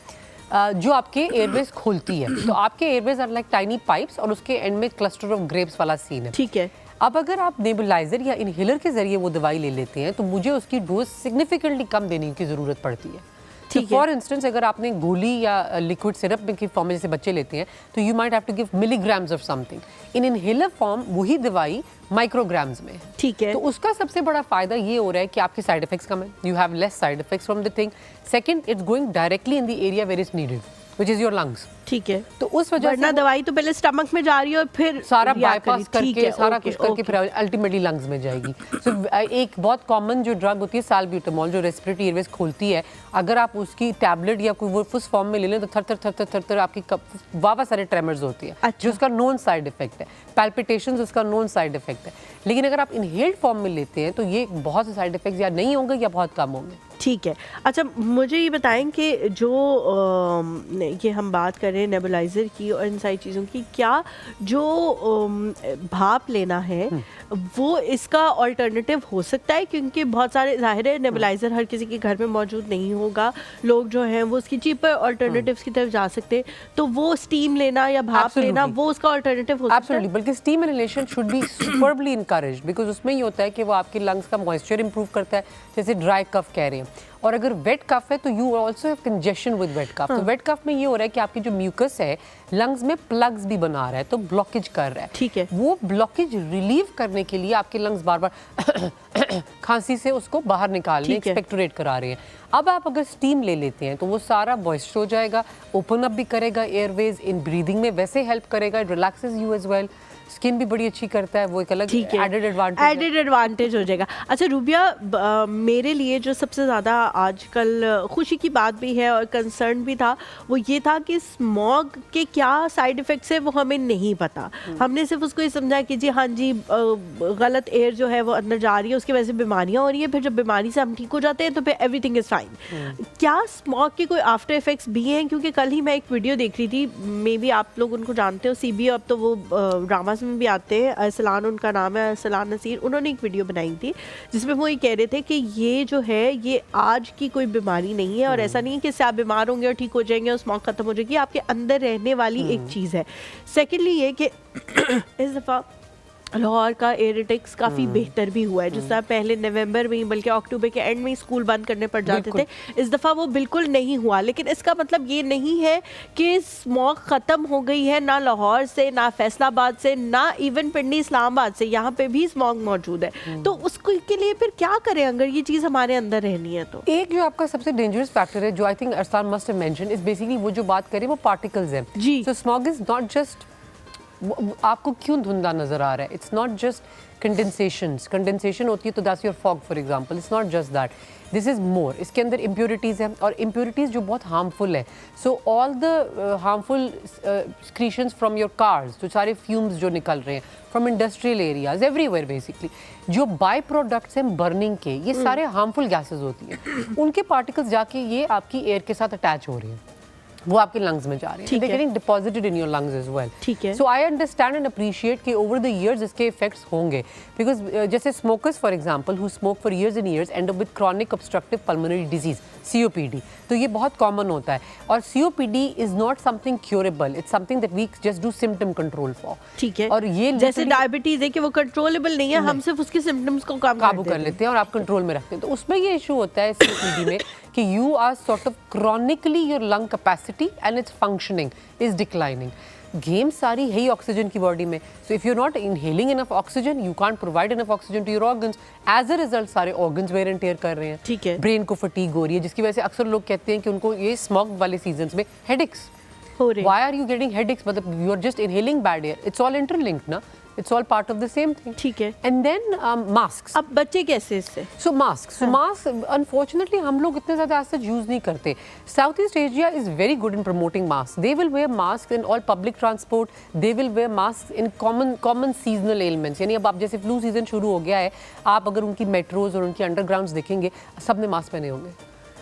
जो आपके एयरवेज खोलती है. तो आपके airways are like tiny pipes और उसके एंड में क्लस्टर ऑफ ग्रेप्स वाला सीन है. ठीक है. अब अगर आप नेबुलाइजर या इनहेलर के जरिए वो दवाई ले लेते हैं तो मुझे उसकी डोज सिग्निफिकेंटली कम देने की जरूरत पड़ती है. फॉर इंस्टेंस अगर आपने गोली या लिक्विड सिरप में की फॉर्म में जैसे बच्चे लेते हैं तो you might have to give milligrams of something. In inhaler form वही दवाई माइक्रोग्राम्स में. ठीक है. तो उसका सबसे बड़ा फायदा ये हो रहा है कि आपके साइड इफेक्ट्स कम है. You have less side effects from the thing. Second, it's going directly in the area where is needed which is your lungs. ठीक है. तो उस वजह से दवाई तो पहले स्टमक में जा रही है और फिर सारा बाईपास करके सारा कुछ करके फिर अल्टीमेटली लंग्स में जाएगी. सो एक बहुत कॉमन जो ड्रग होती है साल्ब्यूटामॉल जो रेस्पिरेटरी एयरवेज खोलती है, अगर आप उसकी टैबलेट या कोई वो उस फॉर्म में ले लें तो थर थर थर थर थर आपकी वावा सारे ट्रेमर्स होती है. अच्छा. जो उसका नॉन साइड इफेक्ट है. पैल्पिटेशंस उसका नॉन साइड इफेक्ट है. लेकिन अगर आप इनहेल्ड फॉर्म में लेते हैं तो ये बहुत से साइड इफेक्ट्स या नहीं होंगे या बहुत कम होंगे. ठीक है. अच्छा मुझे ये बताएं कि जो ये हम बात कर रहे हैं नेबुलाइजर की और इन सारी चीज़ों की, क्या जो भाप लेना है वो इसका ऑल्टरनेटिव हो सकता है? क्योंकि बहुत सारे जाहिर है नेबुलाइजर हर किसी के घर में मौजूद नहीं होगा, लोग जो हैं वो उसकी चीपर ऑल्टरनेटिव्स की तरफ जा सकते हैं, तो वो स्टीम लेना या भाप लेना वो उसका ऑल्टरनेटिव हो सकता है? बल्कि steam inhalation should be superbly encouraged because उसमें ये होता है कि वो आपके लंग्स का मॉइस्चर इंप्रूव करता है, जैसे ड्राई कफ कह रहे हैं. और अगर वेट कफ है तो you also have congestion with wet cough. तो वेट कफ में ये हो रहा है कि आपकी जो म्यूकस है लंग्स में प्लग्स भी बना रहा है, तो ब्लॉकेज कर रहा है. ठीक है. वो ब्लॉकेज रिलीव करने के लिए आपके लंग्स बार बार खांसी से उसको बाहर निकालने एक्सपेक्टोरेट करा रहे हैं. अब आप अगर स्टीम ले लेते हैं तो वो सारा मॉइस्चर हो जाएगा, ओपन अप भी करेगा एयरवेज, इन ब्रीदिंग में वैसे हेल्प करेगा, it relaxes you as well. Skin भी बड़ी अच्छी करता है, वो एक अलग एडेड एडवांटेज हो जाएगा. अच्छा रूबिया, मेरे लिए जो सबसे ज़्यादा आजकल खुशी की बात भी है और कंसर्न भी था वो ये था कि स्मॉग के क्या साइड इफ़ेक्ट्स है वो हमें नहीं पता. हमने सिर्फ उसको ये समझा कि जी हाँ जी गलत एयर जो है वो अंदर जा रही है, उसकी वजह से बीमारियाँ हो रही है, फिर जब बीमारी से हम ठीक हो जाते हैं तो फिर एवरीथिंग इज़ फाइन. क्या स्मॉग के कोई आफ्टर इफेक्ट्स भी हैं? क्योंकि कल ही मैं एक वीडियो देख रही थी, मे बी आप लोग उनको जानते हो, CB अब तो वो ड्रामा में भी आते हैं, अरसलान उनका नाम है, अरसलान नसीर. उन्होंने एक वीडियो बनाई थी जिसमें वो ये कह रहे थे कि ये जो है ये आज की कोई बीमारी नहीं है और ऐसा नहीं है कि इससे आप बीमार होंगे और ठीक हो जाएंगे और स्मॉग खत्म हो जाएगी, आपके अंदर रहने वाली एक चीज़ है. सेकेंडली ये कि इस दफ़ा लाहौर का एयर इंटेक्स काफ़ी बेहतर भी हुआ है. जिस तरह पहले नवंबर में ही बल्कि अक्टूबर के एंड में ही स्कूल बंद करने पड़ जाते थे, इस दफ़ा वो बिल्कुल नहीं हुआ. लेकिन इसका मतलब ये नहीं है कि स्मॉग ख़त्म हो गई है, ना लाहौर से, ना फैसलाबाद से, ना इवन पिंडी इस्लामाबाद से, यहाँ पे भी स्मॉग मौजूद है. तो उसको के लिए फिर क्या करें अगर ये चीज़ हमारे अंदर रहनी है? तो एक जो आपका सबसे डेंजरस फैक्टर है जो I think Arsalan must have mention is basically वो जो बात करें वो पार्टिकल्स हैं जी. सो स्मॉग इज नॉट जस्ट आपको क्यों धुंधला नजर आ रहा है, इट्स नॉट जस्ट कंडेंसेशन होती है तो that's your fog for example, it's not just that, this is more. इसके अंदर इम्प्योरिटीज़ हैं और इम्प्योरिटीज़ जो बहुत हार्मफुल है. So all the harmful स्क्रीशंस from your cars, जो सारे फ्यूम्स जो निकल रहे हैं from industrial areas everywhere, basically जो बाई प्रोडक्ट्स हैं बर्निंग के, ये सारे हार्मफुल गैसेज होती हैं. उनके पार्टिकल्स जाके ये आपकी एयर के साथ अटैच हो रहे हैं, वो आपके लंग्स में जा रहे हैं, they're getting deposited in your lungs as well. ठीक है. So I understand and appreciate कि over the years इसके effects होंगे because जैसे smokers for example who smoke for years and years end up with chronic obstructive pulmonary disease COPD. तो ये बहुत common होता है और COPD is not something curable, it's something that we just do symptom control for. ठीक है. और ये जैसे डायबिटीज है कि वो कंट्रोलेबल नहीं है, हम सिर्फ उसके सिम्टम्स को काबू कर लेते हैं और आप कंट्रोल में रखते हैं. तो उसमें ये इशू होता है COPD में कि you are sort of chronically your lung capacity and its functioning is declining. Game सारी है ही ऑक्सीजन की बॉडी में, so if you're not inhaling enough oxygen, you can't provide enough oxygen to your organs. As a result, सारे organs wear and tear कर रहे हैं. ठीक है. Brain को fatigue हो रही है, जिसकी वजह से अक्सर लोग कहते हैं कि उनको ये smog वाले seasons में headaches. हो रहे. Why are you getting headaches? मतलब you are just inhaling bad air. It's all interlinked, ना? It's all part of the same thing. ठीक है. And then masks. अब बच्चे कैसे इससे? So masks. So masks, unfortunately, हम लोग इतने ज़्यादा as such use नहीं करते. Southeast Asia is very good in promoting masks. They will wear masks in all public transport. They will wear masks in common seasonal ailments. यानी अब आप जैसे flu season शुरू हो गया है, आप अगर उनकी metros और उनकी undergrounds देखेंगे, सबने मास्क पहने होंगे.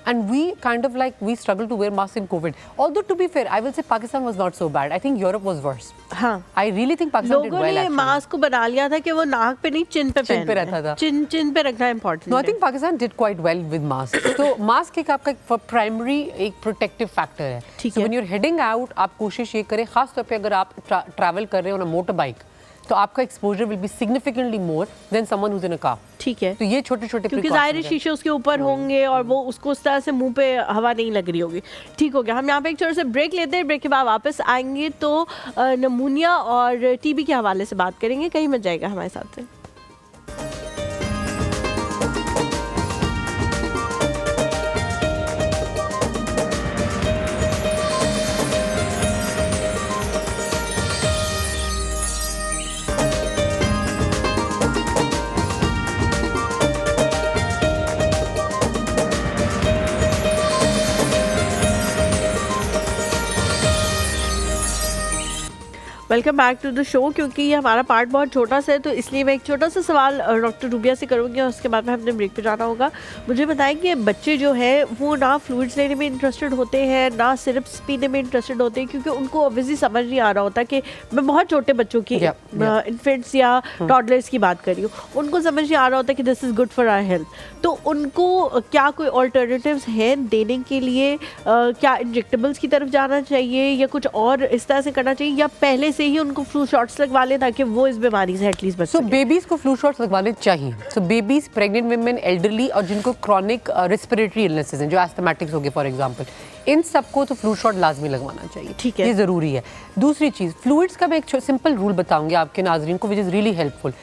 And we kind of like, we struggle to wear masks in COVID. Although to be fair, I will say Pakistan was not so bad. I think Europe was worse. हाँ. I really think Pakistan did लोगों well ने actually. Mask को बना लिया था कि वो नाक पे नहीं चिन पे चिन पे पहनना रहता है. था. चिन पे रखना important No, I think Pakistan did quite well with masks. So mask एक आपका primary एक protective factor है. ठीक So है. when you're heading out, आप कोशिश ये करें, खास तौर पे अगर आप travel कर रहे हो on a motorbike, तो आपका exposure will be significantly more than someone who's in a car. ठीक है. तो ये छोटे-छोटे क्योंकि ज़ाहिर शीशे उसके ऊपर होंगे और वो उसको उस तरह से मुंह पे हवा नहीं लग रही होगी. ठीक हो गया. हम यहाँ पे एक छोटे से ब्रेक लेते हैं. ब्रेक के बाद वापस आएंगे तो नमूनिया और टीबी के हवाले से बात करेंगे. कहीं मत जाएगा हमारे साथ. Welcome back to the show. क्योंकि ये हमारा पार्ट बहुत छोटा सा है तो इसलिए मैं एक छोटा सा सवाल डॉक्टर रूबिया से करूँगी और उसके बाद में हमने ब्रेक पे जाना होगा. मुझे बताएं कि बच्चे जो है वो ना फ्लूइड्स लेने में इंटरेस्टेड होते हैं ना सिरप्स पीने में इंटरेस्टेड होते हैं, क्योंकि उनको ऑब्वियसली समझ नहीं आ रहा होता कि मैं बहुत छोटे बच्चों की इन्फेंट्स या टॉडलर्स की बात कर रही हूँ, उनको समझ नहीं आ रहा होता कि this is good for our health. तो उनको क्या कोई ऑल्टरनेटिव्स हैं देने के लिए? क्या इंजेक्टेबल्स की तरफ जाना चाहिए या कुछ और इस तरह से करना चाहिए, या पहले से ही उनको फ्लू शॉट्स लगवा लें ताकि वो इस बीमारी से एटलीस्ट बच सकें? बेबीज को फ्लू शॉट्स लगवाने चाहिए. सो बेबीज, प्रेग्नेंट विमेन, एल्डरली और जिनको क्रॉनिक रेस्पिरेटरी इलनेसेस हैं, जो एस्थमेटिक्स हो गए फॉर एग्जांपल, इन सबको तो फ्लू शॉट लाजमी लगवाना चाहिए. ठीक है. ये ज़रूरी है. दूसरी चीज़, फ्लूइड्स का मैं एक सिंपल रूल बताऊंगी आपके नाजरीन को which is really helpful.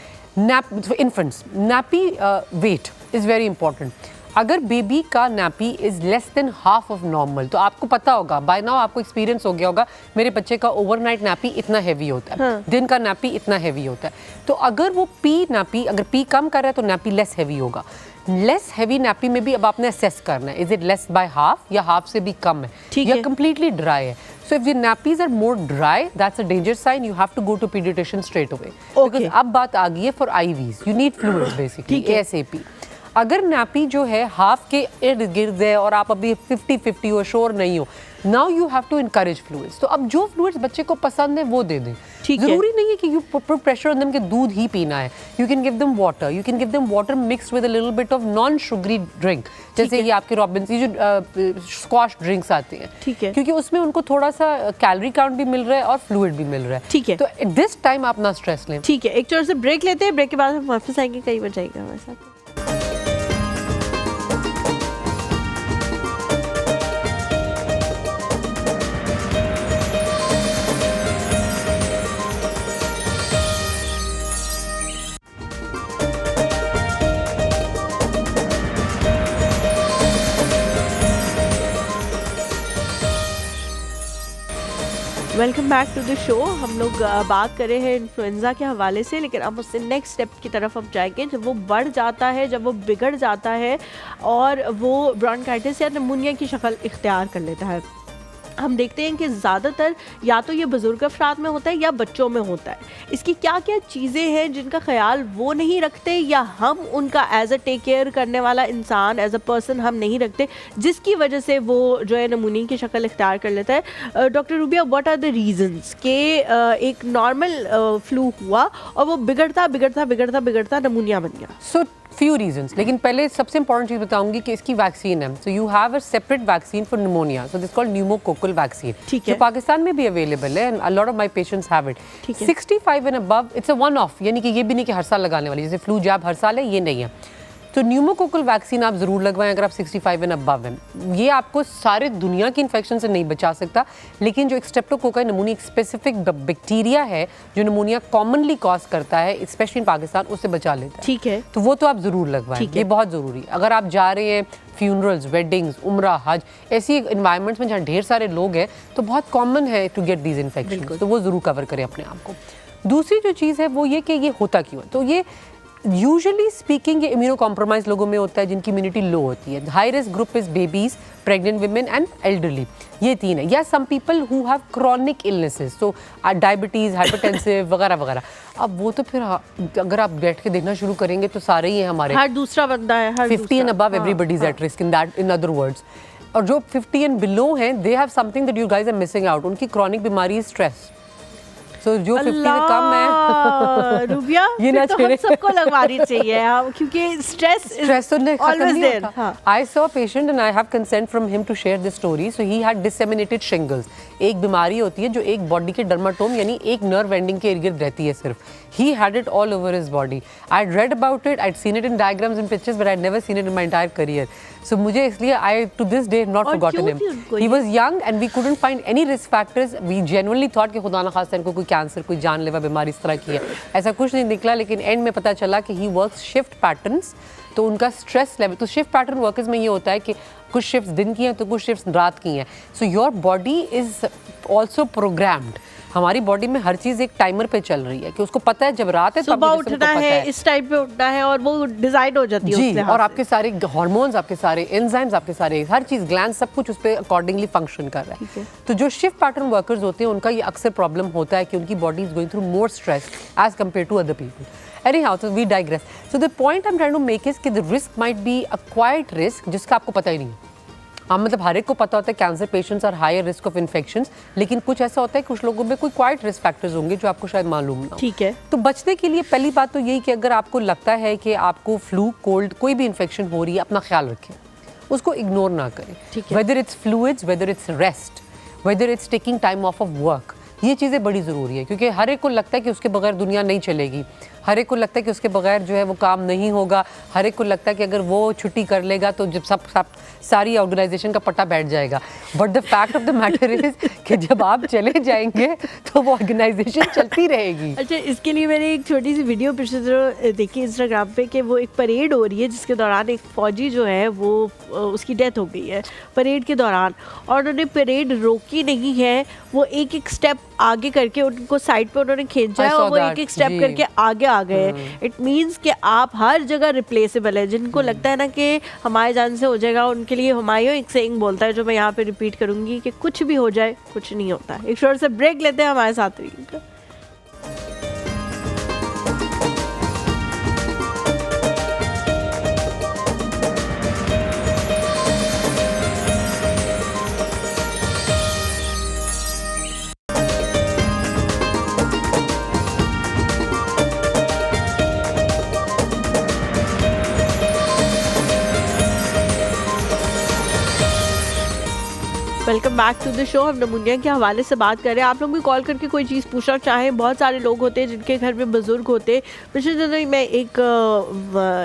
Infants, nappy wet is very important. अगर बेबी का nappy is less than half of normal, तो आपको पता होगा, बाय नाउ आपको एक्सपीरियंस हो गया होगा, मेरे बच्चे का ओवरनाइट नैपी इतना हैवी होता है. हाँ. दिन का नैपी इतना हैवी होता है. तो अगर वो अगर पी कम कर रहा है तो नैपी लेस हैवी होगा. लेस हैवी नैपी में भी अब आपने असेस करना है, is it less by half या हाफ से भी कम है या कंप्लीटली ड्राई है. So if your nappies are more dry, that's a danger sign. You have to go to pediatrician straight away. Because अब बात आ गई है for IVs. You need fluids basically. ASAP. अगर नैपी जो है हाफ के इर्द गिर्द है और आप अभी 50-50 हो, श्योर नहीं हो, now you have to encourage fluids. तो अब जो फ्लूइड्स बच्चे को पसंद है वो दे दें. जरूरी नहीं है कि you put pressure on them कि दूध ही पीना है. You can give them water. You can give them water mixed with a little bit of non sugary drink, जैसे ये आपके रॉबिन्स जो स्क्वाश ड्रिंक्स आते हैं. ठीक है. क्योंकि उसमें उनको थोड़ा सा कैलोरी काउंट भी मिल रहा है और फ्लूइड भी मिल रहा है. ठीक है. तो दिस टाइम आप ना स्ट्रेस लें. ठीक है. एक छोटा सा ब्रेक लेते हैं. ब्रेक के बाद हम वापस आएंगे. कहीं बच जाएगा हमारे साथ. Welcome back to the show. हम लोग बात कर रहे हैं इन्फ्लुएंजा के हवाले से, लेकिन अब उससे नेक्स्ट स्टेप की तरफ हम जाएंगे. जब वो बढ़ जाता है, जब वो बिगड़ जाता है और वो ब्रोंकाइटिस या निमोनिया की शक्ल इख्तियार कर लेता है, हम देखते हैं कि ज़्यादातर या तो ये बुज़ुर्ग अफराद में होता है या बच्चों में होता है. इसकी क्या क्या चीज़ें हैं जिनका ख्याल वो नहीं रखते या हम उनका एज अ टेक केयर करने वाला इंसान, एज अ पर्सन हम नहीं रखते, जिसकी वजह से वो जो है नमूनी की शक्ल इख्तियार कर लेता है? Doctor Rubia, what are the reasons कि एक नॉर्मल फ्लू हुआ और वो बिगड़ता नमूनिया बन गया? सो फ्यू रीजंस, लेकिन पहले सबसे इंपॉर्टेंट चीज़ बताऊंगी कि इसकी वैक्सीन है. So you have a separate vaccine for pneumonia. So this called pneumococcal vaccine, जो पाकिस्तान में भी अवेलेबल है and a lot of my patients have it. 65 and above, it's a one of, यानी कि ये भी नहीं कि हर साल लगाने वाली, जैसे फ्लू जैब हर साल है, ये नहीं है. तो न्यूमोकोकल वैक्सीन आप ज़रूर लगवाएं अगर आप 65 एंड अबव हैं। ये आपको सारे दुनिया की इन्फेक्शन से नहीं बचा सकता, लेकिन जो एक स्ट्रेप्टोकोकाई नमूनिया, एक स्पेसिफिक बैक्टीरिया है जो नमूनिया कॉमनली कॉज करता है स्पेशली इन पाकिस्तान, उससे बचा लेता है। ठीक है, तो वो तो आप ज़रूर लगवाएं, ये बहुत ज़रूरी है। अगर आप जा रहे हैं फ्यूनरल्स, वेडिंग्स, उम्रा, हज, ऐसी इन्वायरमेंट्स में जहाँ ढेर सारे लोग हैं तो बहुत कॉमन है टू गेट दीज इन्फेक्शन, तो वो ज़रूर कवर करें अपने आप को। दूसरी जो चीज़ है वो ये कि ये होता क्यों है, तो ये यूजुअली स्पीकिंग ये इम्यूनो कॉम्प्रोमाइज लोगों में होता है जिनकी इम्यूनिटी लो होती है। High risk group is babies, pregnant women and elderly, ये तीन है। या some people who have chronic illnesses, so diabetes, hypertensive वगैरह वगैरह। अब वो तो फिर अगर आप बैठ के देखना शुरू करेंगे तो सारे ही हैं हमारे, हर दूसरा बंदा है, हर 50 and above everybody is at risk in that, in other words. और जो 50 एंड बिलो हैं they have something that you guys are missing out, उनकी क्रॉनिक बीमारी है स्ट्रेस। So, जो 50 से कम है रूबिया, ये ना तो हम सबको लगवानी चाहिए क्योंकि स्ट्रेस तो always there. हाँ. I saw a patient and I have consent from him to share this story. So he had disseminated shingles. एक बीमारी होती है जो एक बॉडी के डर्माटोम यानी एक नर्व एंडिंग के इर्द गिर्द रहती है सिर्फ। He had it all over his body. I'd read about it, I'd seen it in diagrams and pictures, but I'd never seen it in my entire career. So मुझे इसलिए I to this day have not forgotten him. He was young and we couldn't find any risk factors. We genuinely thought कि खुदा न खास्ता इनको कोई cancer, कोई जानलेवा बीमारी इस तरह की है, ऐसा कुछ नहीं निकला। लेकिन एंड में पता चला कि he works shift patterns, तो उनका स्ट्रेस लेवल, तो शिफ्ट पैटर्न वर्कर्स में ये होता है कि कुछ शिफ्ट्स दिन की हैं तो कुछ शिफ्ट्स रात की हैं। So your body is also programmed. हमारी बॉडी में हर चीज़ एक टाइमर पे चल रही है कि उसको पता है जब रात है सुबह उठना है, इस टाइम पे उठना है, और वो डिजाइन हो जाती है जी। और आपके सारे हार्मोन्स, आपके सारे एंजाइम्स, आपके सारे हर चीज़, ग्लैंड, सब कुछ उस पर अकॉर्डिंगली फंक्शन कर रहा है। तो जो शिफ्ट पैटर्न वर्कर्स होते हैं उनका ये अक्सर प्रॉब्लम होता है कि उनकी body is going through more stress as compare to other people. Anyhow, so we digress. So the point I'm trying to make is कि the risk might be a quiet risk जिसका आपको पता ही नहीं है। हाँ, मतलब हर एक को पता होता है cancer patients are higher risk of infections, लेकिन कुछ ऐसा होता है कुछ लोगों में कोई क्वाइट रिस्क फैक्टर्स होंगे जो आपको शायद मालूम ना हो। ठीक है, तो बचने के लिए पहली बात तो यही कि अगर आपको लगता है कि आपको फ्लू, कोल्ड, कोई भी इन्फेक्शन हो रही है, अपना ख्याल रखें, उसको इग्नोर ना करें। Whether it's fluids, whether it's rest, whether it's taking time of work, ये चीज़ें बड़ी ज़रूरी है क्योंकि हर एक को लगता है कि उसके बगैर दुनिया नहीं चलेगी, हर एक को लगता है कि उसके बगैर जो है वो काम नहीं होगा, हर एक को लगता है कि अगर वो छुट्टी कर लेगा तो जब सब सारी ऑर्गेनाइजेशन का पट्टा बैठ जाएगा। But the fact of the matter is कि जब आप चले जाएंगे तो वो ऑर्गेनाइजेशन चलती रहेगी। अच्छा, इसके लिए मैंने एक छोटी सी वीडियो पिछले दिनों देखी इंस्टाग्राम पे कि वो एक परेड हो रही है जिसके दौरान एक फौजी जो है वो उसकी डेथ हो गई है परेड के दौरान, और उन्होंने परेड रोकी नहीं है, वो एक एक स्टेप आगे करके उनको साइड पे उन्होंने खींचा है और वो एक एक स्टेप करके आगे आ गए। इट मीन्स कि आप हर जगह रिप्लेसेबल है। जिनको लगता है ना कि हमारे जान से हो जाएगा, उनके लिए हुमायूं एक सेइंग बोलता है जो मैं यहाँ पे रिपीट करूंगी कि कुछ भी हो जाए कुछ नहीं होता। एक छोटा सा ब्रेक लेते हैं, हमारे साथ रहिएगा। Welcome back to the show. हम नमूनिया के हवाले से बात कर रहे हैं। आप लोग भी कॉल करके कोई चीज़ पूछना चाहें, बहुत सारे लोग होते हैं जिनके घर में बुजुर्ग होते हैं। पिछले दिनों मैं एक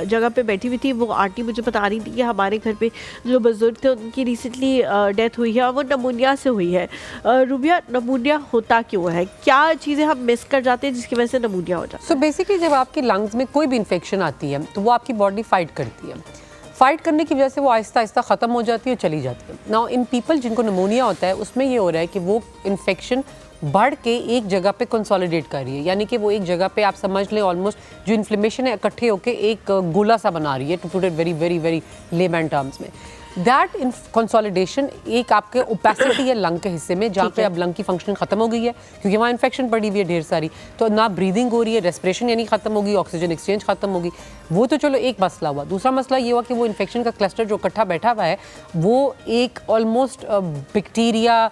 जगह पे बैठी हुई थी, वो आंटी मुझे बता रही थी कि हमारे घर पे जो बुजुर्ग थे उनकी रिसेंटली डेथ हुई है और वो नमूनिया से हुई है। रूबिया, नमूनिया होता क्यों है, क्या चीज़ें हम मिस कर जाते हैं जिसकी वजह से नमूनिया हो जाता है? सो बेसिकली जब आपके लंग्स में कोई भी इन्फेक्शन आती है तो वो आपकी बॉडी फाइट करती है, फाइट करने की वजह से वो आहिस्ता आहिस्ता ख़त्म हो जाती है, चली जाती है। नाउ इन पीपल जिनको निमोनिया होता है उसमें ये हो रहा है कि वो इन्फेक्शन बढ़ के एक जगह पे कंसोलिडेट कर रही है, यानी कि वो एक जगह पे आप समझ लें ऑलमोस्ट जो इन्फ्लेमेशन है इकट्ठे होकर एक गोला सा बना रही है, to put it very very very layman terms में। दैट इन कंसोलिडेशन एक आपके ओपेसिटी है लंग के हिस्से में जहाँ पे अब लंग की फंक्शनिंग खत्म हो गई है क्योंकि वहाँ इन्फेक्शन पड़ी हुई है ढेर सारी, तो ना ब्रीदिंग हो रही है, रेस्पिरेशन यानी खत्म होगी, ऑक्सीजन एक्सचेंज खत्म होगी। वो तो चलो एक मसला हुआ। दूसरा मसला ये हुआ कि वो इन्फेक्शन का क्लस्टर जो इकट्ठा बैठा हुआ है वो एक ऑलमोस्ट बैक्टीरिया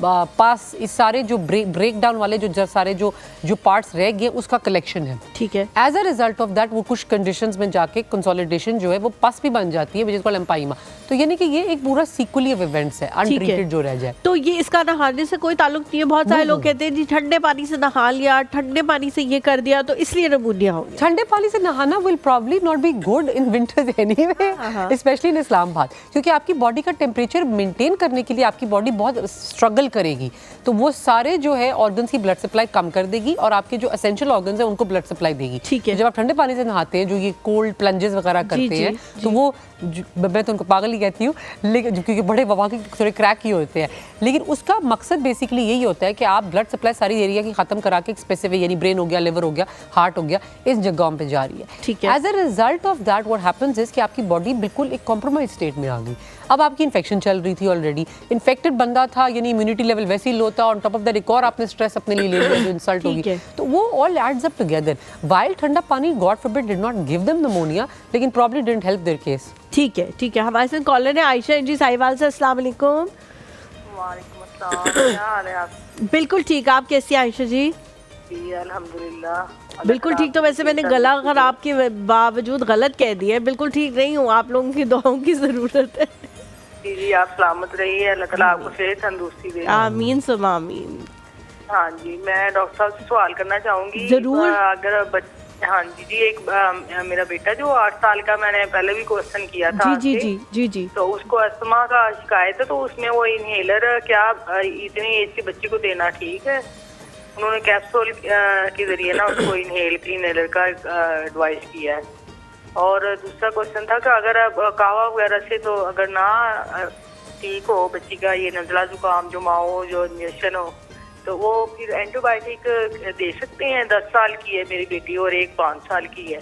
पास इस सारे जो ब्रेक डाउन वाले जो सारे जो पार्ट्स रह गए उसका कलेक्शन है। ठीक है। As a result of that वो कुछ कंडीशंस में जाके कंसोलिडेशन जो है वो पस भी बन जाती है, व्हिच इज कॉल्ड एम्पाइमा। तो यानी कि ये एक पूरा सीक्वली ऑफ इवेंट्स है अनट्रीटेड जो रह जाए। तो ये इसका नहाने से कोई ताल्लुक नहीं है। बहुत सारे लोग कहते हैं जी ठंडे पानी से नहा लिया, ठंडे पानी से ये कर दिया तो इसलिए निमोनिया हो गया। ठंडे पानी से नहाना will probably not be good in winters anyway, specially in Islamabad, क्योंकि आपकी बॉडी का टेम्परेचर मेंटेन करने के लिए आपकी बॉडी बहुत स्ट्रगल करेगी। तो वो सारे जो है ऑर्गन्स की ब्लड सप्लाई कम कर देगी और आपके जो एसेंशियल ऑर्गन्स हैं उनको ब्लड सप्लाई देगी। ठीक है। जब आप ठंडे पानी से नहाते हैं, जो ये कोल्ड प्लंजेस वगैरह करते हैं, तो वो मैं तो उनको पागल ही कहती हूँ, लेकिन क्योंकि बड़े वहाँ के थोड़े क्रैक ही होते हैं, लेकिन उसका मकसद बेसिकली यही होता है कि आप ब्लड सप्लाई सारी एरिया की खत्म करा के स्पेसिफिक, यानी ब्रेन हो गया, लिवर हो गया, हार्ट हो गया, इस जगहों पे जा रही है। ठीक है। As a result of that what happens is कि आपकी बॉडी बिल्कुल एक कॉम्प्रोमाइज स्टेट में आ गई। अब आपकी इन्फेक्शन चल रही थी ऑलरेडी, इन्फेक्टेड बंदा था, यानी इम्यूनिटी लेवल वैसे ही लो था, ऑन टॉप ऑफ दैट एक और आपने स्ट्रेस अपने लिए ले लिया जो इंसल्ट होगी, तो वो all adds up together. While ठंडा पानी God forbid did not give them pneumonia, लेकिन probably didn't help their case. ठीक है, ठीक है। हमारे साथ कॉलर है आयशा जी साहिवाल से। अस्सलाम वालेकुम। वालेकुम अस्सलाम, क्या हाल है आप? बिल्कुल ठीक, आप कैसी हैं आयशा जी? जी अल्हम्दुलिल्लाह बिल्कुल ठीक। तो वैसे मैंने गला खराब के बावजूद गलत कह दिया है, बिल्कुल ठीक नहीं हूँ, आप लोगों की दुआओं की ज़रूरत है। जी जी, आप सलामत रहिए, अल्लाह ताला आपको सेहत तंदुरुस्ती दे। आमीन सुम आमीन। हाँ जी, मैं डॉक्टर साहब से सवाल करना चाहूँगी। जरूर। अगर हाँ जी जी, एक मेरा बेटा जो 8 साल का, मैंने पहले भी क्वेश्चन किया था जी जी जी जी। तो उसको अस्थमा का शिकायत है, तो उसमें वो इनहेलर क्या इतनी एज के बच्चे को देना ठीक है? उन्होंने कैप्सूल के जरिए ना उसको इनहेलर का एडवाइस किया है। और दूसरा क्वेश्चन था कि अगर कावा वगैरह से तो अगर ना ठीक हो बच्ची का ये नज़ला जुकाम जो माओ जो इंजेक्शन हो, तो वो फिर एंटीबायोटिक दे सकते हैं? 10 साल की है मेरी बेटी और एक 5 साल की है।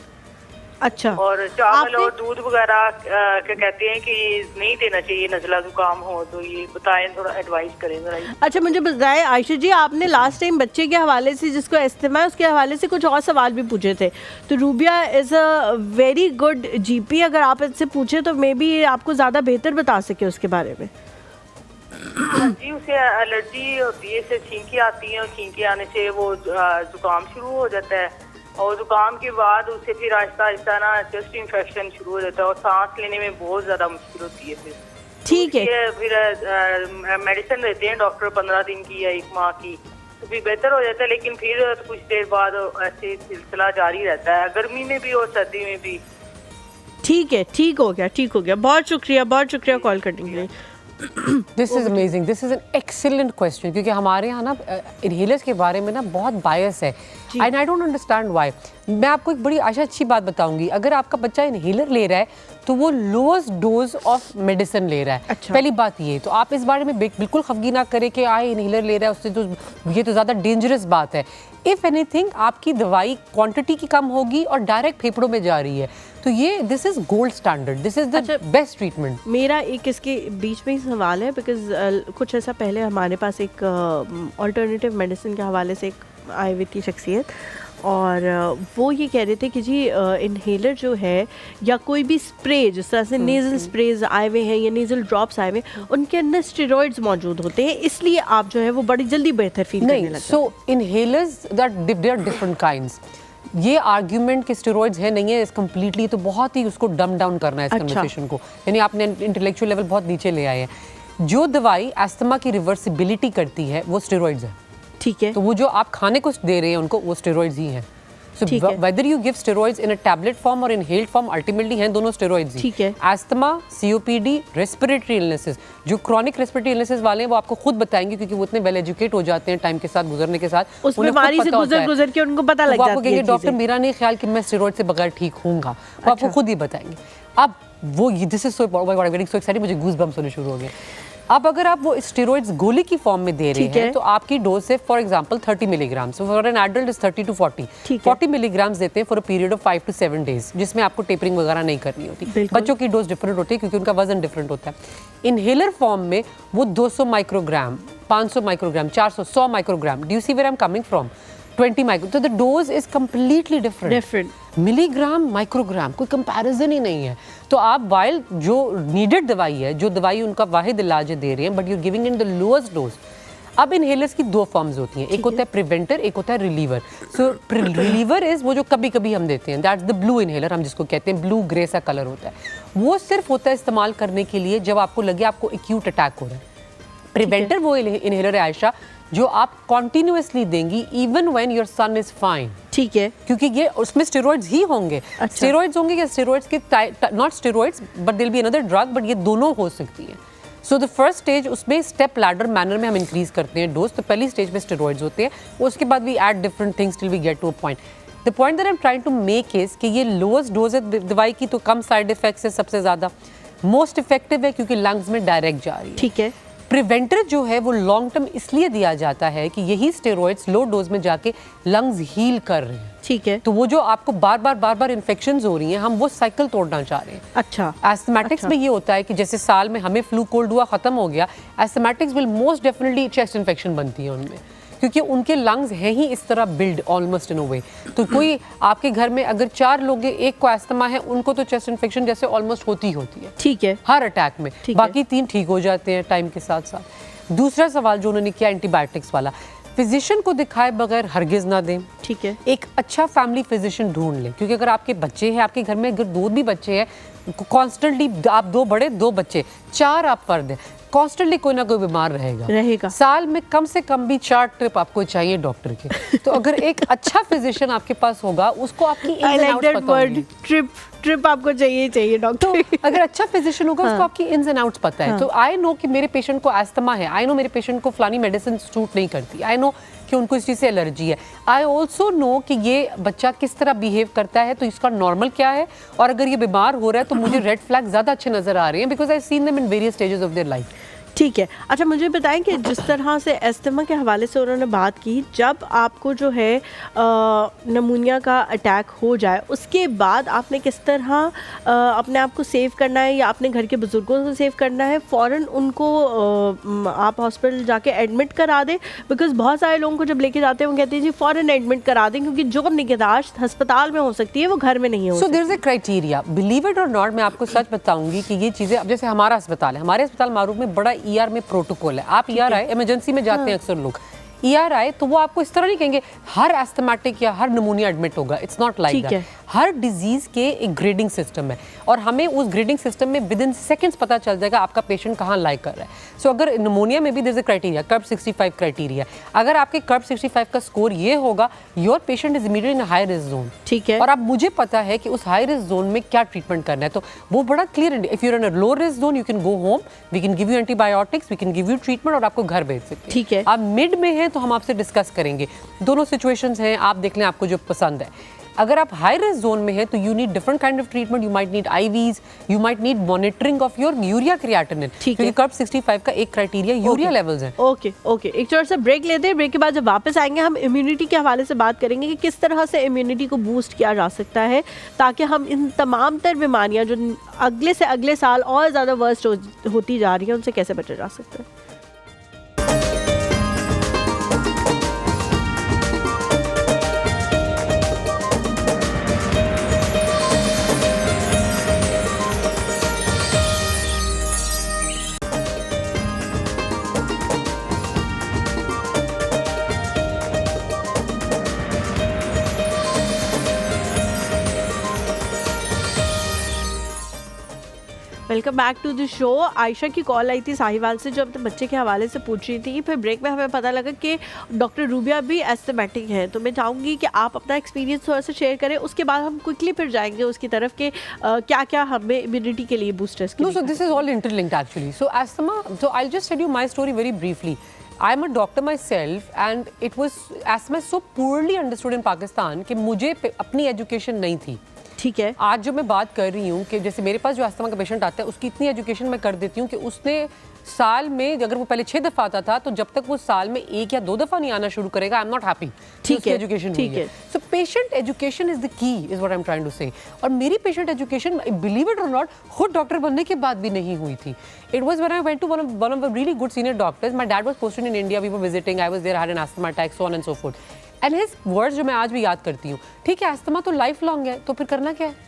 अच्छा। और चावल और दूध वगैरह क्या कहते हैं कि नहीं देना चाहिए नज़ला जुकाम हो, तो ये बताएं, थोड़ा एडवाइस करें जरा। अच्छा मुझे बताएं आयशा जी, आपने लास्ट टाइम बच्चे के हवाले से जिसको एस्थमा है उसके हवाले से कुछ और सवाल भी पूछे थे, तो rubia is a very good GP, अगर आप इससे पूछे तो मे बी आपको ज़्यादा बेहतर बता सके उसके बारे में। जी, उसे एलर्जी होती है, इसे छींकी आती है और छींकी आने से वो जुकाम शुरू हो जाता है, और जुकाम के बाद उसे फिर आहिस्ता आहिस्ता ना चेस्ट इन्फेक्शन शुरू हो जाता है और सांस लेने में बहुत ज़्यादा मुश्किल होती है। फिर ठीक है। फिर मेडिसिन देते हैं डॉक्टर 15 दिन की या 1 माह की, तो फिर बेहतर हो जाता है, लेकिन फिर कुछ देर बाद ऐसे सिलसिला जारी रहता है, गर्मी में भी और सर्दी में भी। ठीक है, ठीक हो गया, ठीक हो गया। बहुत शुक्रिया कॉल करने के लिए। This is amazing, this is an excellent question, क्योंकि हमारे यहाँ ना इनहेलर्स के बारे में ना बहुत बायस है and I don't understand why. मैं आपको एक बड़ी अच्छी बात बताऊंगी, अगर आपका बच्चा इनहेलर ले रहा है तो वो लोएस्ट डोज ऑफ मेडिसिन ले रहा है। अच्छा। पहली बात ये, तो आप इस बारे में बिल्कुल खफगी ना करें कि आए इनहेलर ले रहा है उससे, तो ये तो ज़्यादा डेंजरस बात है। इफ़ एनीथिंग आपकी दवाई क्वांटिटी की कम होगी और डायरेक्ट फेफड़ों में जा रही है, तो ये this is gold standard, this is the best treatment. मेरा एक इसके बीच में ही सवाल है, बिकॉज कुछ ऐसा पहले हमारे पास एक अल्टरनेटिव मेडिसिन के हवाले से एक आए हुई थी शख्सियत, और वो ये कह रहे थे कि जी इनहेलर जो है या कोई भी स्प्रे, जिस तरह से नेज़ल स्प्रेज आए हुए हैं या नेज़ल ड्रॉप्स आए हुए हैं, उनके अंदर स्टेरॉइड्स मौजूद होते हैं, इसलिए आप जो है वो बड़ी जल्दी बेहतर फील करने लगते हैं। So inhalers they are different kinds. ये आर्ग्यूमेंट के स्टेरॉइड्स है नहीं है इस कम्प्लीटली, तो बहुत ही उसको डम डाउन करना है इस कन्वर्सेशन को, यानी आपने इंटेलेक्चुअल लेवल बहुत नीचे ले आए हैं। जो दवाई अस्थमा की रिवर्सिबिलिटी करती है वो स्टेरॉइड्स है। ठीक है। तो वो जो आप खाने को दे रहे हैं उनको, वो स्टेरॉइड्स ही हैं। So whether you give steroids in a tablet form or inhaled form, ultimately हैं दोनों steroids ही। ठीक है। Asthma, COPD, respiratory illnesses, जो chronic respiratory illnesses वाले हैं वो आपको खुद बताएंगे, क्योंकि वो इतने well educate हो जाते हैं टाइम के साथ गुजरने के साथ, उस बीमारी से गुजर के उनको पता लग जाती है। आपको कहेंगे डॉक्टर मेरा नहीं ख्याल कि मैं स्टेरॉइड से बगैर ठीक होऊंगा, वो आपको खुद ही बताएंगे। अब वो दिस इज सो एक्साइटिंग, मुझे गूज बम्स होने शुरू हो गए। अब अगर आप वो स्टेरॉइड्स गोली की फॉर्म में दे रहे हैं, तो आपकी डोज है for example 30 milligram, so for an adult is 30 to 40। 40 milligrams देते हैं for a period of 5 to 7 days, जिसमें आपको टेपरिंग वगैरह नहीं करनी होती। बच्चों की डोज डिफरेंट होती है क्योंकि उनका वजन डिफरेंट होता है। इनहेलर फॉर्म में वो 200 microgram, 500 microgram, 400, 100 microgram, do you see where I am coming from, 20 micro, तो the dose is completely different. Milligram microgram कोई कंपैरिजन ही नहीं है। तो आप वाइल जो नीडेड दवाई है, जो दवाई उनका वाहिद इलाज दे रहे हैं, but you giving in the lowest dose. अब इनहेलर्स की दो फॉर्म्स होती हैं, एक होता है प्रिवेंटर, एक होता है रिलीवर। सो रिलीवर इज वो जो कभी कभी हम देते हैं, दैट्स द ब्लू इनहेलर, हम जिसको कहते हैं ब्लू ग्रे सा कलर होता है। वो सिर्फ होता है इस्तेमाल करने के लिए जब आपको लगे आपको एक्यूट अटैक हो रहा है। प्रिवेंटर वो इनहेलर है आयशा जो आप कॉन्टिन्यूसली देंगी even when your son is fine. ठीक है, क्योंकि ये उसमें स्टेरॉइड्स ही होंगे। अच्छा। स्टेरॉइड्स होंगे या स्टेरॉइड्स के not steroids but there be another drug, but ये दोनों हो सकती है। सो द फर्स्ट स्टेज उसमें स्टेप लैडर मैनर में हम इंक्रीज करते हैं डोज। तो पहली स्टेज में स्टेरॉइड्स होते हैं, उसके बाद we add different things till we get to a point. The point that I am trying to make is कि ये लोएस्ट डोज है दवाई की, तो कम साइड इफेक्ट्स है सबसे ज़्यादा, मोस्ट इफेक्टिव है क्योंकि लंग्स में डायरेक्ट जा रही है। ठीक है। प्रिवेंटर जो है वो लॉन्ग टर्म इसलिए दिया जाता है कि यही स्टेरॉइड्स लो डोज में जाके लंग्स हील कर रहे हैं। ठीक है। तो वो जो आपको बार बार इन्फेक्शंस हो रही हैं, हम वो साइकिल तोड़ना चाह रहे हैं। अच्छा। एस्थमेटिक्स में ये होता है कि जैसे साल में हमें फ्लू कोल्ड हुआ खत्म हो गया, asthmatics will most definitely chest infection बनती है उनमें, क्योंकि उनके लंग्स हैं ही इस तरह बिल्ड ऑलमोस्ट इन अ वे। तो कोई आपके घर में अगर 4 लोग हैं, एक को एस्थमा है, उनको तो चेस्ट इन्फेक्शन जैसे ऑलमोस्ट होती है। ठीक है। हर अटैक में, ठीक बाकी 3 ठीक हो जाते हैं टाइम के साथ साथ। दूसरा सवाल जो उन्होंने किया एंटीबायोटिक्स वाला, फिजिशियन को दिखाए बगैर हरगिज ना दें। ठीक है। एक अच्छा फैमिली फिजिशियन ढूंढ लें, क्योंकि अगर आपके बच्चे हैं, आपके घर में अगर 2 भी बच्चे हैं, कॉन्स्टेंटली आप 2 बड़े 2 बच्चे 4 आप फर्द हैं, कॉन्स्टेंटली कोई ना कोई बीमार रहेगा। साल में कम से कम भी 4 ट्रिप आपको चाहिए डॉक्टर के। तो अगर एक अच्छा फिजिशियन आपके पास होगा, उसको आपकी ins and outs पता होंगी। ट्रिप आपको चाहिए डॉक्टर। तो अगर अच्छा फिजिशियन होगा, उसको आपकी इन्स एंड आउट्स पता है। तो आई नो कि मेरे पेशेंट को एस्थमा है, आई नो मेरे पेशेंट को फलानी मेडिसिन सूट नहीं करती, आई नो कि उनको इस चीज़ से एलर्जी है, आई ऑल्सो नो कि ये बच्चा किस तरह बिहेव करता है, तो इसका नॉर्मल क्या है, और अगर ये बीमार हो रहा है तो मुझे रेड फ्लैग ज़्यादा अच्छे नजर आ रहे हैं, because I seen them in various stages of their life. ठीक है। अच्छा, मुझे बताएं कि जिस तरह से एस्थमा के हवाले से उन्होंने बात की, जब आपको जो है नमूनिया का अटैक हो जाए, उसके बाद आपने किस तरह अपने आप को सेव करना है या अपने घर के बुजुर्गों को सेव करना है? फ़ौरन उनको आप हॉस्पिटल जाके एडमिट करा दें, बिकॉज बहुत सारे लोगों को जब लेके जाते हैं वो कहते हैं जी फ़ौरन एडमिट करा दें, क्योंकि जो निगहदाश्त अस्पताल में हो सकती है वो घर में नहीं हो सो सकती। There is a criteria, believe it और नॉट, मैं आपको सच बताऊंगी कि ये चीज़ें, अब जैसे हमारा अस्पताल है, हमारे अस्पताल मारूफ में बड़ा ER में प्रोटोकॉल है। आप ER आए, इमरजेंसी में जाते हैं अक्सर लोग, ER आए तो वो आपको इस तरह नहीं कहेंगे हर एस्थमेटिक या हर नमूनिया एडमिट होगा, it's not like that. Her disease के एक ग्रेडिंग सिस्टम है, और हमें उस ग्रेडिंग सिस्टम में विद इन सेकंड्स पता चल जाएगा आपका पेशेंट कहाँ लाइक कर रहा है। सो अगर नमूनिया में भी there is a criteria, CURB 65 criteria, अगर आपके कर्ब 65 का स्कोर ये होगा, your patient is immediately in high risk zone. ठीक है। और अब मुझे पता है कि उस हाई रिस्क जोन में क्या ट्रीटमेंट करना है, तो वो बड़ा क्लियर है। If you are in a low risk zone, you can go home, we can give you antibiotics, we can give you treatment, और आपको घर भेज सकते हैं। ठीक है। आप मिड में हैं तो हम आपसे डिस्कस करेंगे, दोनों सिचुएशंस हैं, आप देख लें आपको जो पसंद है। अगर आप हाई रिस्क जोन में हैं तो you need different kind of treatment, you might need IVs, you might need monitoring of your urea creatinine, क्योंकि कर्ब 65 का एक क्राइटेरिया यूरिया लेवल्स हैं। ओके, एक छोटा सा ब्रेक लेते हैं। ब्रेक के बाद जब वापस आएंगे हम इम्यूनिटी के हवाले से बात करेंगे कि किस तरह से इम्यूनिटी को बूस्ट किया जा सकता है, ताकि हम इन तमाम तर बीमारियां जो अगले से अगले साल और ज़्यादा वर्स्ट होती जा रही हैं, उनसे कैसे बचा जा सकता है। Welcome back to the show. Ayesha की कॉल आई थी साहिवाल से, जो अपने बच्चे के हवाले से पूछ रही थी। फिर ब्रेक में हमें पता लगा कि डॉक्टर रूबिया भी एस्थमेटिक हैं, तो मैं चाहूँगी कि आप अपना एक्सपीरियंस थोड़ा सा शेयर करें, उसके बाद हम क्विकली फिर जाएंगे उसकी तरफ के क्या क्या हमें इम्यूनिटी के लिए boosters. No, so this is all interlinked actually. So asthma, so I'll just tell you my story very briefly. I'm a doctor myself and it was asthma is so poorly understood in Pakistan कि मुझे अपनी education नहीं थी। ठीक है। आज जो मैं बात कर रही हूँ कि जैसे मेरे पास जो अस्थमा का पेशेंट आता है, उसकी इतनी एजुकेशन मैं कर देती हूँ कि उसने साल में, अगर वो पहले 6 दफ़ा आता था, तो जब तक वो साल में 1 या 2 दफ़ा नहीं आना शुरू करेगा, आई एम नॉट हैप्पी। ठीक है, एजुकेशन ठीक है। So patient education is the key, is what I am trying to say. और मेरी पेशेंट एजुकेशन, बिलीव इट और नॉट, खुद डॉक्टर बनने के बाद भी नहीं हुई थी। It was when I went to one of the really good senior doctors, my dad was posted in India, we were visiting, I was there, had an asthma attack, so on and so forth, and his words जो मैं आज भी याद करती हूँ, ठीक है asthma तो लाइफ लॉन्ग है, तो फिर करना क्या है?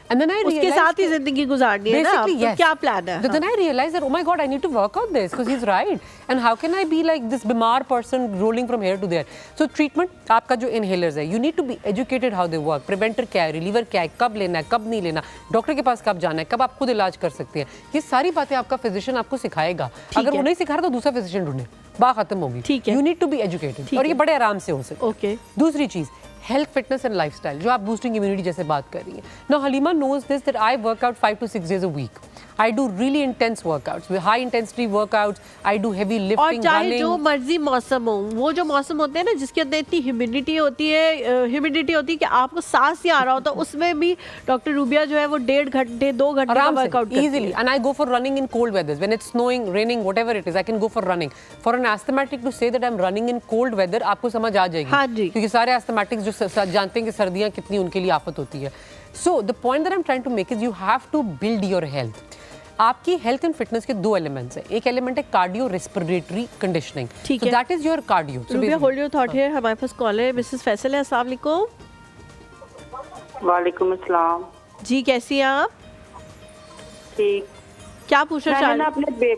And then I उसके realized साथ ही जिंदगी गुजारनी है ना, basically, तो yes. क्या प्लान है? But then I realized that, oh my God, I need to work out this because he's right. And how can I be like this बीमार person rolling from here to there? So treatment आपका जो inhalers है, you need to be educated how they work. Preventer क्या है, reliever क्या है, कब लेना है, कब नहीं लेना, डॉक्टर के पास कब जाना है, कब आप खुद इलाज कर सकते हैं, ये सारी बातें आपका फिजिशियन आपको सिखाएगा. अगर वो नहीं सिखा रहा तो दूसरा फिजिशियन ढूंढे, बात खत्म होगी. ठीक है. You need to be educated और ये बड़े आराम से हो सकता है. Okay. दूसरी चीज हेल्थ फिटनेस एंड लाइफस्टाइल जो आप बूस्टिंग इम्यूनिटी जैसे बात कर रही है. Now Halima knows this that I work out 5 to 6 days a week. I do really intense workouts, with high intensity workouts. I do heavy और lifting, चाहे running. जो मर्जी मौसम हो, वो जो मौसम होते हैं ना जिसके अंदर इतनी ह्यूमिडिटी होती है कि आपको सांस नहीं आ रहा होता, उसमें भी डॉक्टर रूबिया जो है वो 1.5 घंटे 2 घंटे का आराम वर्कआउट से easily. And I go for running in cold weathers when it's snowing, raining, whatever it is. I can go for running. For an asthmatic to say that I'm running in cold weather, आपको समझ आ जाएगी. हाँ जी. क्योंकि सारे asthmatics जो जानते हैं कि सर्दियाँ कितनी उनके लिए आफत होती है. So the point that I'm trying to make is you have to build your health. आपकी हेल्थ एंड फिटनेस के 2 एलिमेंट्स हैं. एक एलिमेंट है कार्डियो रेस्पिरेटरी कंडीशनिंग. ठीक है. है. That is your cardio. Rubia hold your thought here. हमारे पास call है. मिसेस फैसल है. अस्सलाम वालेकुम. वालेकुम अस्सलाम. जी कैसी हैं आप? ठीक. क्या पूछना चाह रही हैं?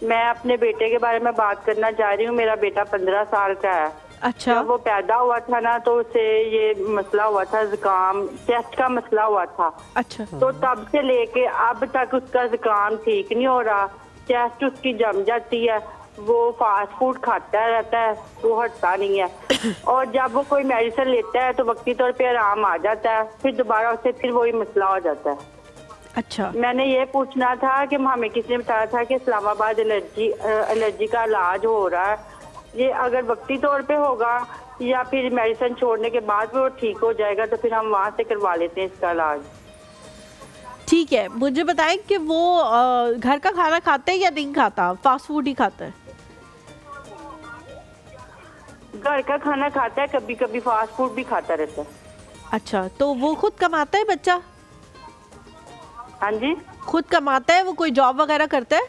मैं अपने बेटे के बारे में बात करना चाह रही हूँ. मेरा बेटा 15 साल का है. अच्छा. जब वो पैदा हुआ था ना तो उसे ये मसला हुआ था, जुकाम, चेस्ट का मसला हुआ था. अच्छा. तो तब से लेके अब तक उसका जुकाम ठीक नहीं हो रहा. चेस्ट उसकी जम जाती है. वो फास्ट फूड खाता रहता है, वो हटता नहीं है. और जब वो कोई मेडिसिन लेता है तो वक्ती तौर पे आराम आ जाता है, फिर दोबारा उसे फिर वही मसला हो जाता है. अच्छा. मैंने ये पूछना था कि हमें किसी ने बताया था कि इस्लामाबाद एलर्जी का इलाज हो रहा है. ये अगर वक्ती तौर पे होगा या फिर मेडिसिन छोड़ने के बाद वो ठीक हो जाएगा तो फिर हम वहाँ से करवा लेते हैं इसका इलाज. ठीक है. मुझे बताएं कि वो घर का खाना खाते हैं या नहीं खाता? फास्ट फूड ही खाता है? घर का खाना खाता है, कभी कभी फास्ट फूड भी खाता रहता है. अच्छा. तो वो खुद कमाता है बच्चा? हाँ जी. खुद कमाता है? वो कोई जॉब वगैरह करता है?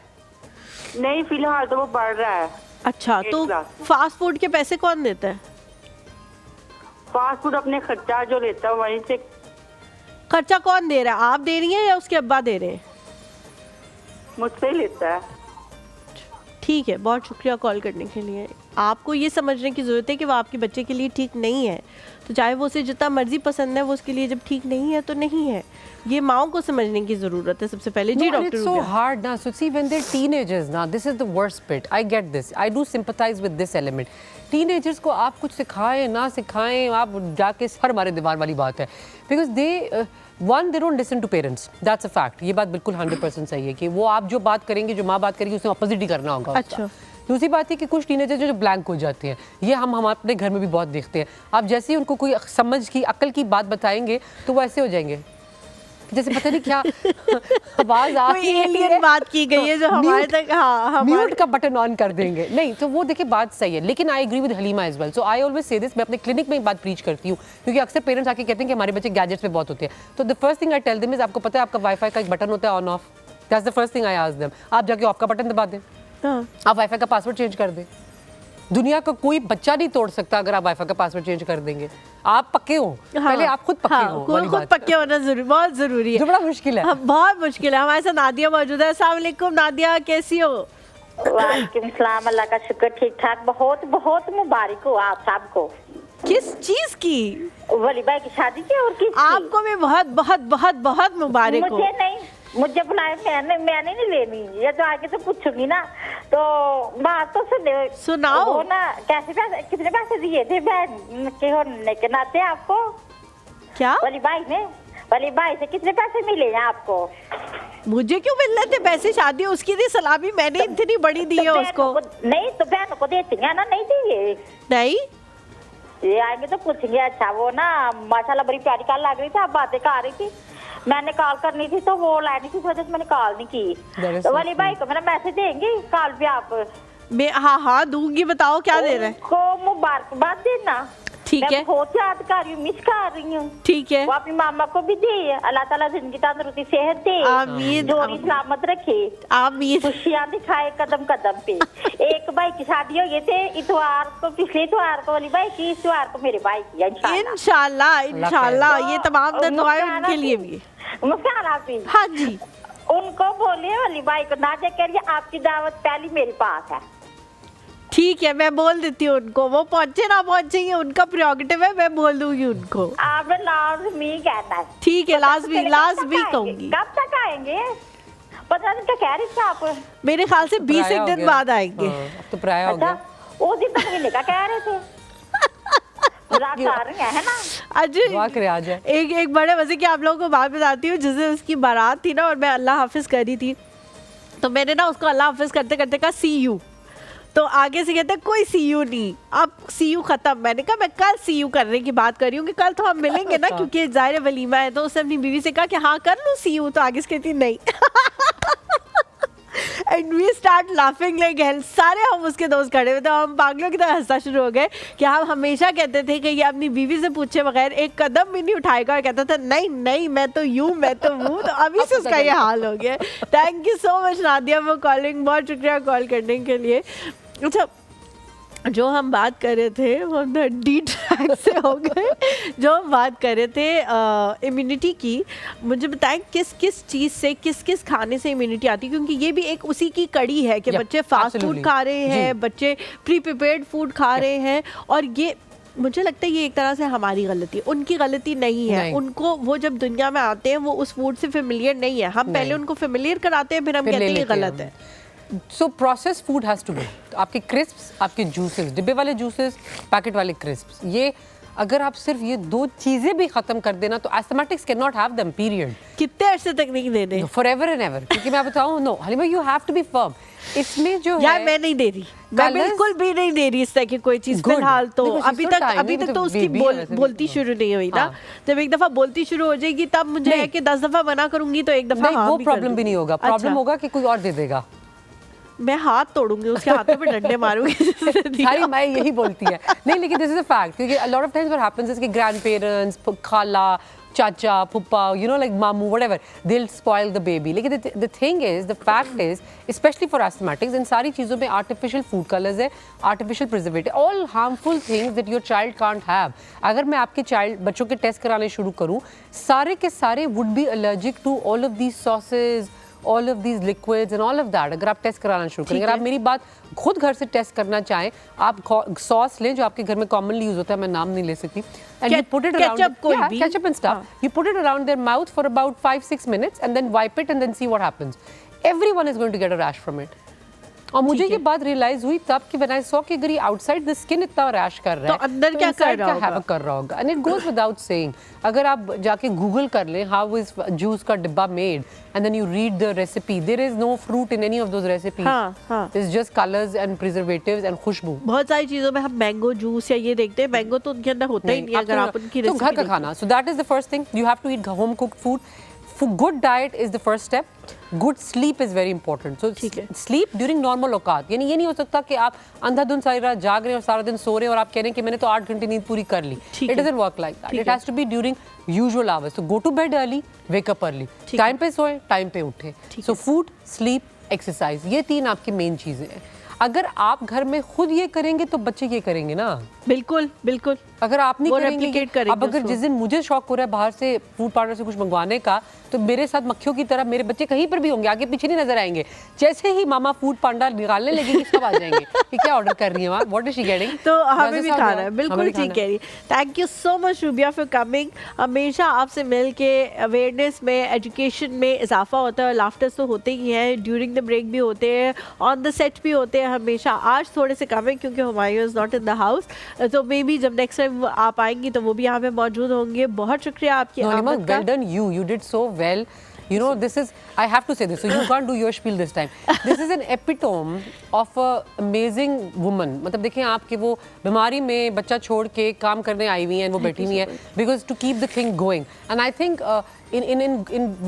नहीं, फिलहाल तो वो पढ़ रहा है. अच्छा. तो फास्ट फूड के पैसे कौन देता है? फास्ट फूड अपने खर्चा जो लेता है वहीं से. खर्चा कौन दे रहा है? आप दे रही हैं या उसके अब्बा दे रहे हैं? मुझसे ही लेता है. ठीक है. बहुत शुक्रिया कॉल करने के लिए. आपको ये समझने की ज़रूरत है कि वो आपके बच्चे के लिए ठीक नहीं है. तो चाहे वो उसे जितना मर्जी पसंद है, वो उसके लिए जब ठीक नहीं है तो नहीं है. ये माओ को समझने की ज़रूरत है सबसे पहले. जी doctor. It's so hard now. So see, when they're teenagers now, this is the worst bit. I get this. I do sympathize with this element. Teenagers को आप कुछ सिखाएं ना सिखाएं, आप जाके सर मारे दीवार वाली बात है. Because they don't listen to parents. That's a fact. ये बात बिल्कुल 100% सही है कि वो आप जो बात करेंगे, जो माँ बात करेगी, उसने ऑपोजिट ही करना होगा. अच्छा. दूसरी बात है कि कुछ टीनेजर जो ब्लैंक हो जाते हैं, ये हम अपने घर में भी बहुत देखते हैं. आप जैसे ही उनको कोई समझ की अक्ल की बात बताएंगे तो वो ऐसे हो जाएंगे जैसे पता नहीं क्या आवाज आ रही है, एलियन बात की गई है जो हमारे तक. हाँ, म्यूट का बटन ऑन कर देंगे. नहीं तो वो देखिए बात सही है, लेकिन I agree with Halima as well. So I always say this. मैं अपने क्लिनिक में एक बात प्रीच करती हूँ क्योंकि अक्सर पेरेंट्स आके कहते हैं कि हमारे बच्चे गैजेट्स पे बहुत होते हैं. तो the first thing I tell them is, आपको पता है आपका वाईफाई का एक बटन होता है on off. That's the first thing I ask them. आप जाके ऑफ का बटन दबा दें. आप वाईफाई का पासवर्ड चेंज कर दें. दुनिया का कोई बच्चा नहीं तोड़ सकता अगर आप वाईफाई का पासवर्ड चेंज कर देंगे. आप पक्के हो. पहले आप खुद पक्के हो. खुद पक्के होना बहुत जरूरी है. जो बड़ा मुश्किल है. बहुत मुश्किल है. हमारे साथ नादिया मौजूद है. अस्सलाम वालेकुम नादिया, कैसी हो? वालेकुम सलाम. अल्लाह का शुक्र, ठीक ठाक. बहुत बहुत मुबारक हो आप सबको. किस चीज की? वली भाई की शादी की. और किस आपको भी बहुत बहुत बहुत बहुत मुबारक हो. मुझे नहीं, मुझे बुलाए. मैंने नहीं लेनी. ये तो आगे से पूछूंगी ना तो बात तो सुनाओ. वो ना कैसे पैसे, कितने पैसे दिए थे बहन के होने के नाते आपको? क्या? वली भाई से कितने पैसे मिले हैं आपको? मुझे क्यों मिल रहे थे पैसे? शादी उसकी थी, सलामी मैंने इतनी बड़ी दी है उसको. नहीं तो बहनों को देती है ना. नहीं दिए? नहीं. ये आएंगे तो पूछेंगे. अच्छा वो ना माशाल्लाह बड़ी प्यारी कॉल लग रही थी. आप बातें कर रही थी, मैंने कॉल करनी थी तो वो लानी थी, वजह से मैंने कॉल नहीं की. तो वाली भाई को मेरा मैसेज देंगे कॉल पे आप? हाँ दूंगी. बताओ क्या दे रहे हैं? को मुबारकबाद देना. ठीक है. मैं बहुत याद कर रही हूँ, मिस कर रही हूँ. ठीक है. वो अपनी मामा को भी दे. अल्लाह ताला जिंदगी तंदुरुस्ती सेहत दे. आमीन. जोड़ी सलामत रखे. आमीन. खुशियाँ दिखाए कदम कदम पे. एक भाई की शादी हो गई थे इतवार को, पिछले इतवार को वाली भाई की, इस इतवार को मेरे भाई की. इंशाल्लाह इंशाल्लाह ये तमाम दुआएं उनके लिए भी. मुस्कान आपी, हाँ जी, उनको बोलिए वली भाई को ना कह रही आपकी दावत पहली मेरे पास है। ठीक है, मैं बोल देती हूँ उनको, वो पहुंचे ना पहुंचे ये उनका प्रेरोगेटिव है, मैं बोल दूंगी उनको। आपने लाजमी कहना है। ठीक है, लास्ट भी कहूंगी। कब तक आएंगे? 15 दिन का कह रही थी आप। मेरे ख्याल से 20 प्राय हो दिन गया। बाद आएंगे। हाँ, अब तो प्राय हो अच्छा, गया। उस दिन तक महीने का कह रहे थे। मजाक कर रही है ना? अजय, दुआ करे आ जाए। एक बड़े मजे की आप लोगों को बात बताती हूँ। जिस दिन उसकी बारात थी ना और मैं अल्लाह हाफिज कर रही थी, तो मैंने ना उसको अल्लाह हाफिज करते करते कहा सी यू, तो आगे से कहते कोई सी यू नहीं, अब सी यू खत्म। मैंने कहा मैं कल सी यू करने की बात कर रही हूँ कि कल तो हम मिलेंगे ना, क्योंकि जाहिर है वलीमा है। तो उसने अपनी बीवी से कहा कि हाँ कर लूँ सी यू, तो आगे से कहती नहीं। And we start laughing like hell. सारे हम उसके दोस्त खड़े हुए थे, हम पागलों की तरह हंसना शुरू हो गए कि हम हमेशा कहते थे कि ये अपनी बीवी से पूछे बगैर एक कदम भी नहीं उठाएगा, और कहता था नहीं नहीं मैं तो यूं मैं तो वो। तो अभी से उसका ये हाल हो गया। Thank you so much Nadia for calling, बहुत शुक्रिया कॉल करने के लिए। अच्छा, जो हम बात कर रहे थे वो डी ट्रैक से हो गए। जो हम बात कर रहे थे इम्यूनिटी की, मुझे बताएं किस किस चीज़ से, किस किस खाने से इम्यूनिटी आती है, क्योंकि ये भी एक उसी की कड़ी है कि बच्चे फास्ट फूड खा रहे हैं, बच्चे प्री प्रिपेयर्ड फूड खा रहे हैं, और ये मुझे लगता है ये एक तरह से हमारी गलती है, उनकी गलती नहीं है। उनको वो जब दुनिया में आते हैं वो उस फूड से फेमिलियर नहीं है, हम पहले उनको फेमिलियर कराते हैं, फिर हम कहते हैं ये गलत है। So process food has to go. आपके क्रिस्प्स, आपके जूसेस, डिब्बे वाले जूसेस, पैकेट वाले क्रिस्प्स, ये अगर आप सिर्फ ये दो चीजें भी खत्म कर देना तो asthmatics can not have them, period. कितने अरसे तक नहीं देने? Forever and ever. क्योंकि मैं बताऊं, no Halima, you have to be firm. इसमें जो यार है, मैं नहीं दे रही, मैं बिल्कुल भी नहीं दे रही इस तरह की कोई चीज फिलहाल। तो अभी तक तो उसकी बोलती शुरू नहीं हुई ना। जब एक दफा बोलती शुरू हो जाएगी तब मुझे है कि 10 दफा मना करूंगी तो एक दफा हाँ वो प्रॉब्लम भी नहीं होगा। प्रॉब्लम होगा कि कोई और दे देगा। मैं हाथ तोड़ूंगी उसके हाथों पे, डंडे मारूंगी। सारी माँ यही बोलती है। नहीं, लेकिन दिस इज अ फैक्ट, क्योंकि a lot of times what happens is कि grandparents, खाला, चाचा, फुप्पा, you know, like मामू, whatever, they'll spoil the baby. लेकिन the thing is, the fact is, especially for asthmatics, इन सारी चीज़ों में artificial food colors है, artificial preservative, all harmful things that your child can't have. अगर मैं आपके बच्चों के टेस्ट कराने शुरू करूँ, सारे के सारे would be allergic to all of these sauces, all of these liquids and all of that. अगर आप टेस्ट कराना शुरू करें, अगर आप मेरी बात खुद घर से टेस्ट करना चाहें, आप सॉस लें जो आपके घर में कॉमनली यूज होता है, मैं नाम नहीं ले सकती, and you put it around ketchup and stuff. You put it around their mouth for about 5-6 minutes and then wipe it and then see what happens. Everyone is going to get a rash from it. और मुझे ये बात realise हुई तब कि when I saw कि अगर ये outside the skin इतना रैश कर रहा है, तो अंदर क्या कर रहा होगा? And it goes without saying. अगर आप जाके गूगल कर लें how is juice का डिब्बा made and then you read the recipe, there is no fruit in any of those recipes. हाँ. It's just colors and preservatives and खुशबू। बहुत सारी चीजों में हम मैंगो जूस या ये देखते हैं, मैंगो तो उनके अंदर होता ही नहीं अगर आप उनकी रेसिपी। तो घर का खाना, so that is the first thing. You have to eat home cooked food. For good diet is the first step. Good sleep is very important. So sleep during normal औकात, यानी ये नहीं हो सकता कि आप अंधाधुंध सारी रात जाग रहे हैं और सारा दिन सो रहे हैं और आप कह रहे हैं कि मैंने तो 8 घंटे नींद पूरी कर ली. It doesn't work like that. It has to be during usual hours. So go to bed early, wake up early. Time पे सोए, टाइम पे उठे. So food, sleep, exercise, ये 3 आपकी मेन चीजें हैं. अगर आप घर में खुद ये करेंगे तो बच्चे ये करेंगे ना. बिल्कुल बिल्कुल. अगर आप नहीं करेंगे, अब अगर जिस दिन मुझे शौक हो रहा है बाहर से फूड पार्लर से कुछ मंगवाने का, तो मेरे साथ मक्खियों की तरह मेरे बच्चे कहीं पर भी होंगे, आगे पीछे नहीं नजर आएंगे. जैसे ही मामा फूड पांडा निकालने लगेंगे, सब आ जाएंगे कि क्या ऑर्डर कर रही है माँ, व्हाट इज शी गेटिंग. तो हमें भी खाना है. बिल्कुल ठीक कह रही. Thank you so much rubia for coming. हमेशा आपसे मिल के अवेयरनेस में, एजुकेशन में इजाफा होता है और लाफ्टर्स तो होते ही हैं, ड्यूरिंग द ब्रेक भी होते हैं, ऑन द सेट भी होते हैं हमेशा. आज थोड़े से कम है क्योंकि Humayun is not in the house, तो मे बी जब नेक्स्ट टाइम आप आएंगी तो वो भी यहाँ पे मौजूद होंगे. बहुत शुक्रिया आपकी आमद का. Well done, you did so well. You know, this is, I have to say this, so you can't do your spiel this time. This is an epitome of a amazing woman. मतलब देखें आपके वो बीमारी में बच्चा छोड़ के काम करने आई हुई हैं, वो बैठी हुई हैं, because to keep the thing going. And I think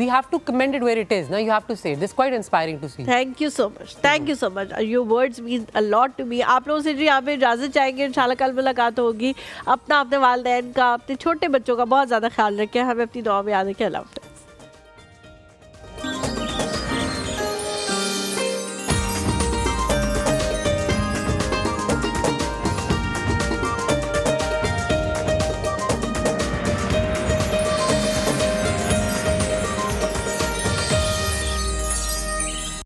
we have to commend it where it is. Now you have to say it. This is quite inspiring to see. Thank you so much. Thank you so much. Your words mean a lot to me. आप लोगों से जी यहाँ पे इजाज़त चाहेंगे. इंशाल्लाह कल मुलाकात होगी. अपना, अपने वालिदैन का, अपने छोटे बच्चों का बहुत ज़्यादा ख्याल रखें. हमें अपनी दुआ में याद रखें. अल्लाह हाफ़िज़.